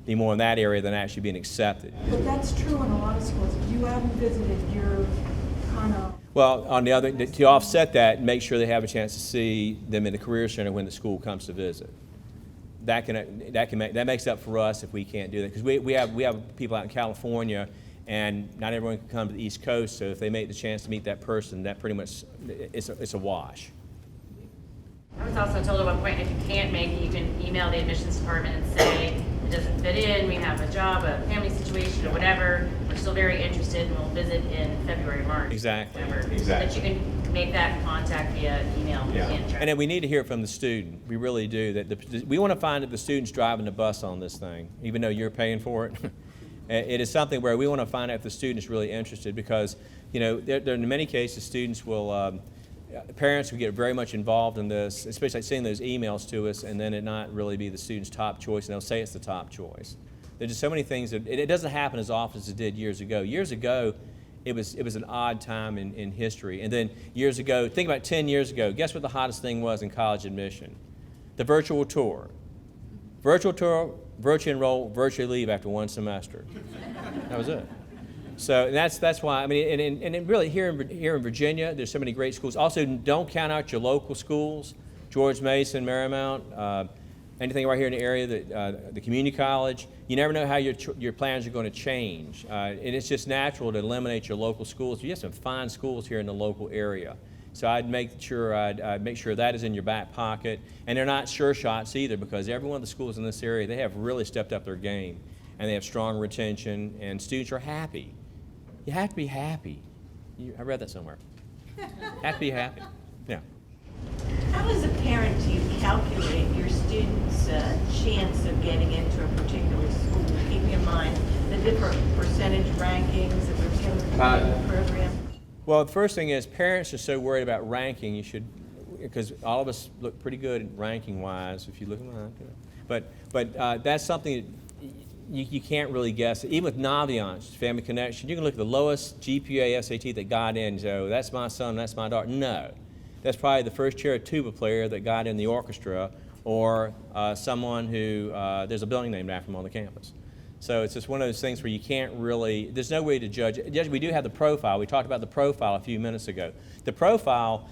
Be more in that area than actually being accepted. But that's true in a lot of schools. If you haven't visited, you're kind of... Well, on the other, to offset that, make sure they have a chance to see them in the Career Center when the school comes to visit. That makes up for us if we can't do that, because we have people out in California, and not everyone can come to the East Coast, so if they make the chance to meet that person, that pretty much, it's a wash. I was also told at one point, if you can't make it, you can email the admissions department and say, it doesn't fit in, we have a job, a family situation, or whatever, we're still very interested, and we'll visit in February, March. Exactly. Whatever. Exactly. So that you can make that contact via email. Yeah. And then we need to hear from the student. We really do. That we want to find that the student's driving the bus on this thing, even though you're paying for it. It is something where we want to find out if the student is really interested, because, you know, there in many cases students will, parents will get very much involved in this, especially like sending those emails to us, and then it not really be the student's top choice, and they'll say it's the top choice. There's just so many things that it doesn't happen as often as it did years ago. Years ago, it was an odd time in history. And then years ago, think about 10 years ago, guess what the hottest thing was in college admission? The virtual tour. Virtual tour, virtually enroll, virtually leave after one semester. That was it. So that's why, I mean, and really here in Virginia, there's so many great schools. Also, don't count out your local schools, George Mason, Marymount, anything right here in the area, the community college. You never know how your plans are going to change. And it's just natural to eliminate your local schools. You have some fine schools here in the local area. So I'd make sure that is in your back pocket. And they're not sure shots either, because every one of the schools in this area, they have really stepped up their game. And they have strong retention, and students are happy. You have to be happy. I read that somewhere. Have to be happy. Yeah. How as a parent do you calculate your students' chance of getting into a particular school, keeping in mind the different percentage rankings that we're given for the program? Well, the first thing is, parents are so worried about ranking, you should, because all of us look pretty good ranking-wise if you look at mine. But that's something that you can't really guess. Even with Naviance, Family Connection, you can look at the lowest GPA SAT that got in and go, that's my son, that's my daughter. No. That's probably the first chair tuba player that got in the orchestra, or someone who, there's a building named after him on the campus. So it's just one of those things where you can't really, there's no way to judge. We do have the profile. We talked about the profile a few minutes ago. The profile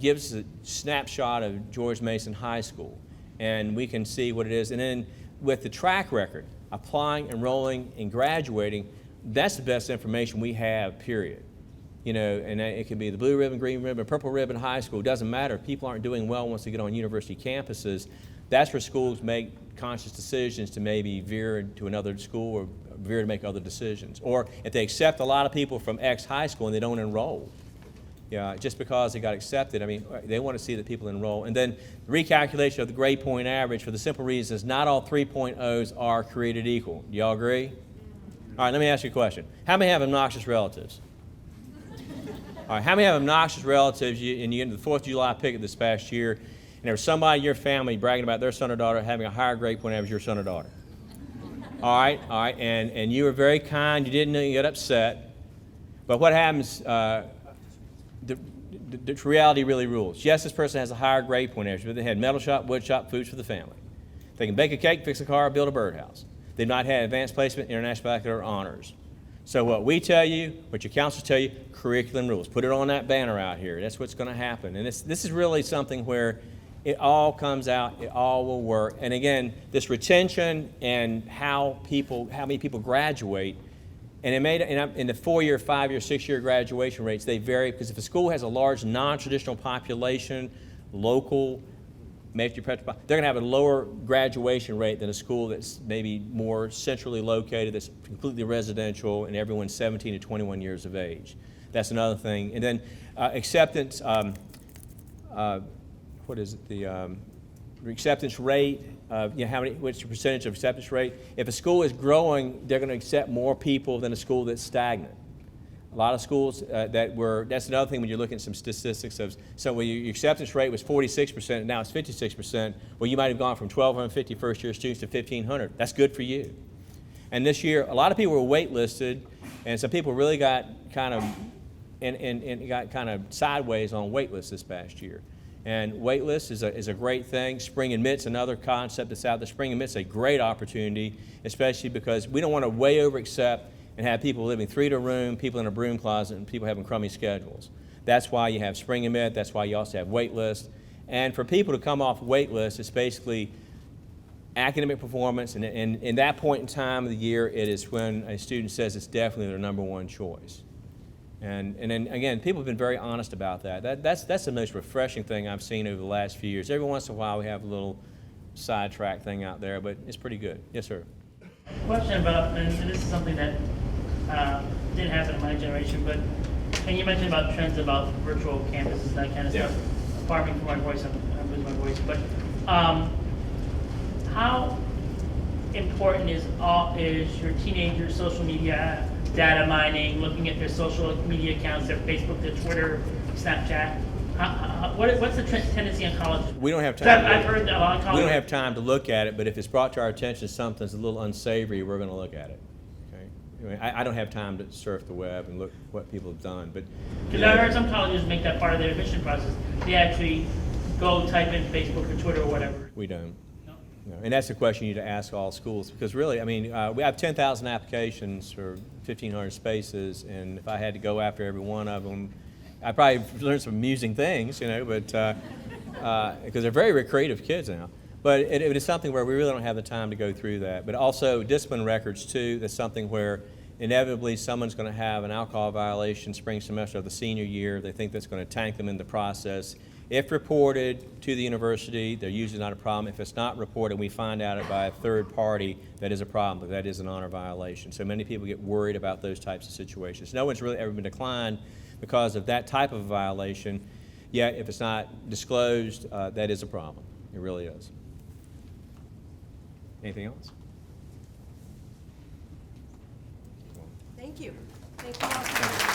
gives a snapshot of George Mason High School, and we can see what it is. And then with the track record, applying, enrolling, and graduating, that's the best information we have, period. You know, and it could be the blue ribbon, green ribbon, purple ribbon high school. It doesn't matter. If people aren't doing well once they get on university campuses, that's where schools make conscious decisions to maybe veer to another school or veer to make other decisions. Or if they accept a lot of people from X high school and they don't enroll, yeah, just because they got accepted, I mean, they want to see that people enroll. And then recalculation of the grade point average, for the simple reason is not all 3.0s are created equal. Do y'all agree? All right, let me ask you a question. How many have obnoxious relatives? All right, how many have obnoxious relatives and you get into the 4th of July picket this past year, and there was somebody in your family bragging about their son or daughter having a higher grade point average your son or daughter? All right, and you were very kind, you didn't get upset, but what happens, the reality really rules. Yes, this person has a higher grade point average, but they had metal shop, wood shop, foods for the family. They can bake a cake, fix a car, build a birdhouse. They've not had advanced placement, international baccalaureate, or honors. So what we tell you, what your counselors tell you, curriculum rules. Put it on that banner out here. That's what's going to happen. And this is really something where it all comes out, it all will work. And again, this retention and how many people graduate, and in the 4-year, 5-year, 6-year graduation rates, they vary because if a school has a large non-traditional population, local, they're going to have a lower graduation rate than a school that's maybe more centrally located, that's completely residential, and everyone's 17 to 21 years of age. That's another thing. And then acceptance, what is it? The acceptance rate, what's the percentage of acceptance rate? If a school is growing, they're going to accept more people than a school that's stagnant. A lot of schools that's another thing when you're looking at some statistics of, so when your acceptance rate was 46% and now it's 56%, well, you might have gone from 1,250 first-year students to 1,500. That's good for you. And this year, a lot of people were waitlisted, and some people really got kind of sideways on waitlists this past year. And waitlist is a great thing. Spring Admit's another concept that's out there. Spring Admit's a great opportunity, especially because we don't want to way over-accept and have people living 3 to a room, people in a broom closet, and people having crummy schedules. That's why you have Spring Admit. That's why you also have waitlist. And for people to come off waitlist, it's basically academic performance, and in that point in time of the year, it is when a student says it's definitely their number one choice. And then again, people have been very honest about that. That's the most refreshing thing I've seen over the last few years. Every once in a while, we have a little sidetrack thing out there, but it's pretty good. Yes, sir. Question about, and this is something that didn't happen in my generation, but and you mentioned about trends about virtual campuses and that kind of stuff. Pardon me for my voice, I'm losing my voice, but how important is your teenagers' social media data mining, looking at their social media accounts, their Facebook, their Twitter, Snapchat? What's the tendency in colleges? We don't have time. I've heard a lot of colleges. We don't have time to look at it, but if it's brought to our attention something's a little unsavory, we're going to look at it. Okay? I mean, I don't have time to surf the web and look what people have done, but because I heard some colleges make that part of their admission process. They actually go type in Facebook or Twitter or whatever. We don't. No. And that's the question you need to ask all schools, because really, I mean, we have 10,000 applications for 1,500 spaces, and if I had to go after every one of them, I probably learned some amusing things, but because they're very creative kids now. But it is something where we really don't have the time to go through that. But also discipline records too. That's something where inevitably someone's going to have an alcohol violation spring semester of the senior year. They think that's going to tank them in the process. If reported to the university, they're usually not a problem. If it's not reported, we find out by a third party, that is a problem, but that is an honor violation. So many people get worried about those types of situations. No one's really ever been declined because of that type of a violation, yet if it's not disclosed, that is a problem. It really is. Anything else? Thank you. Thank you all.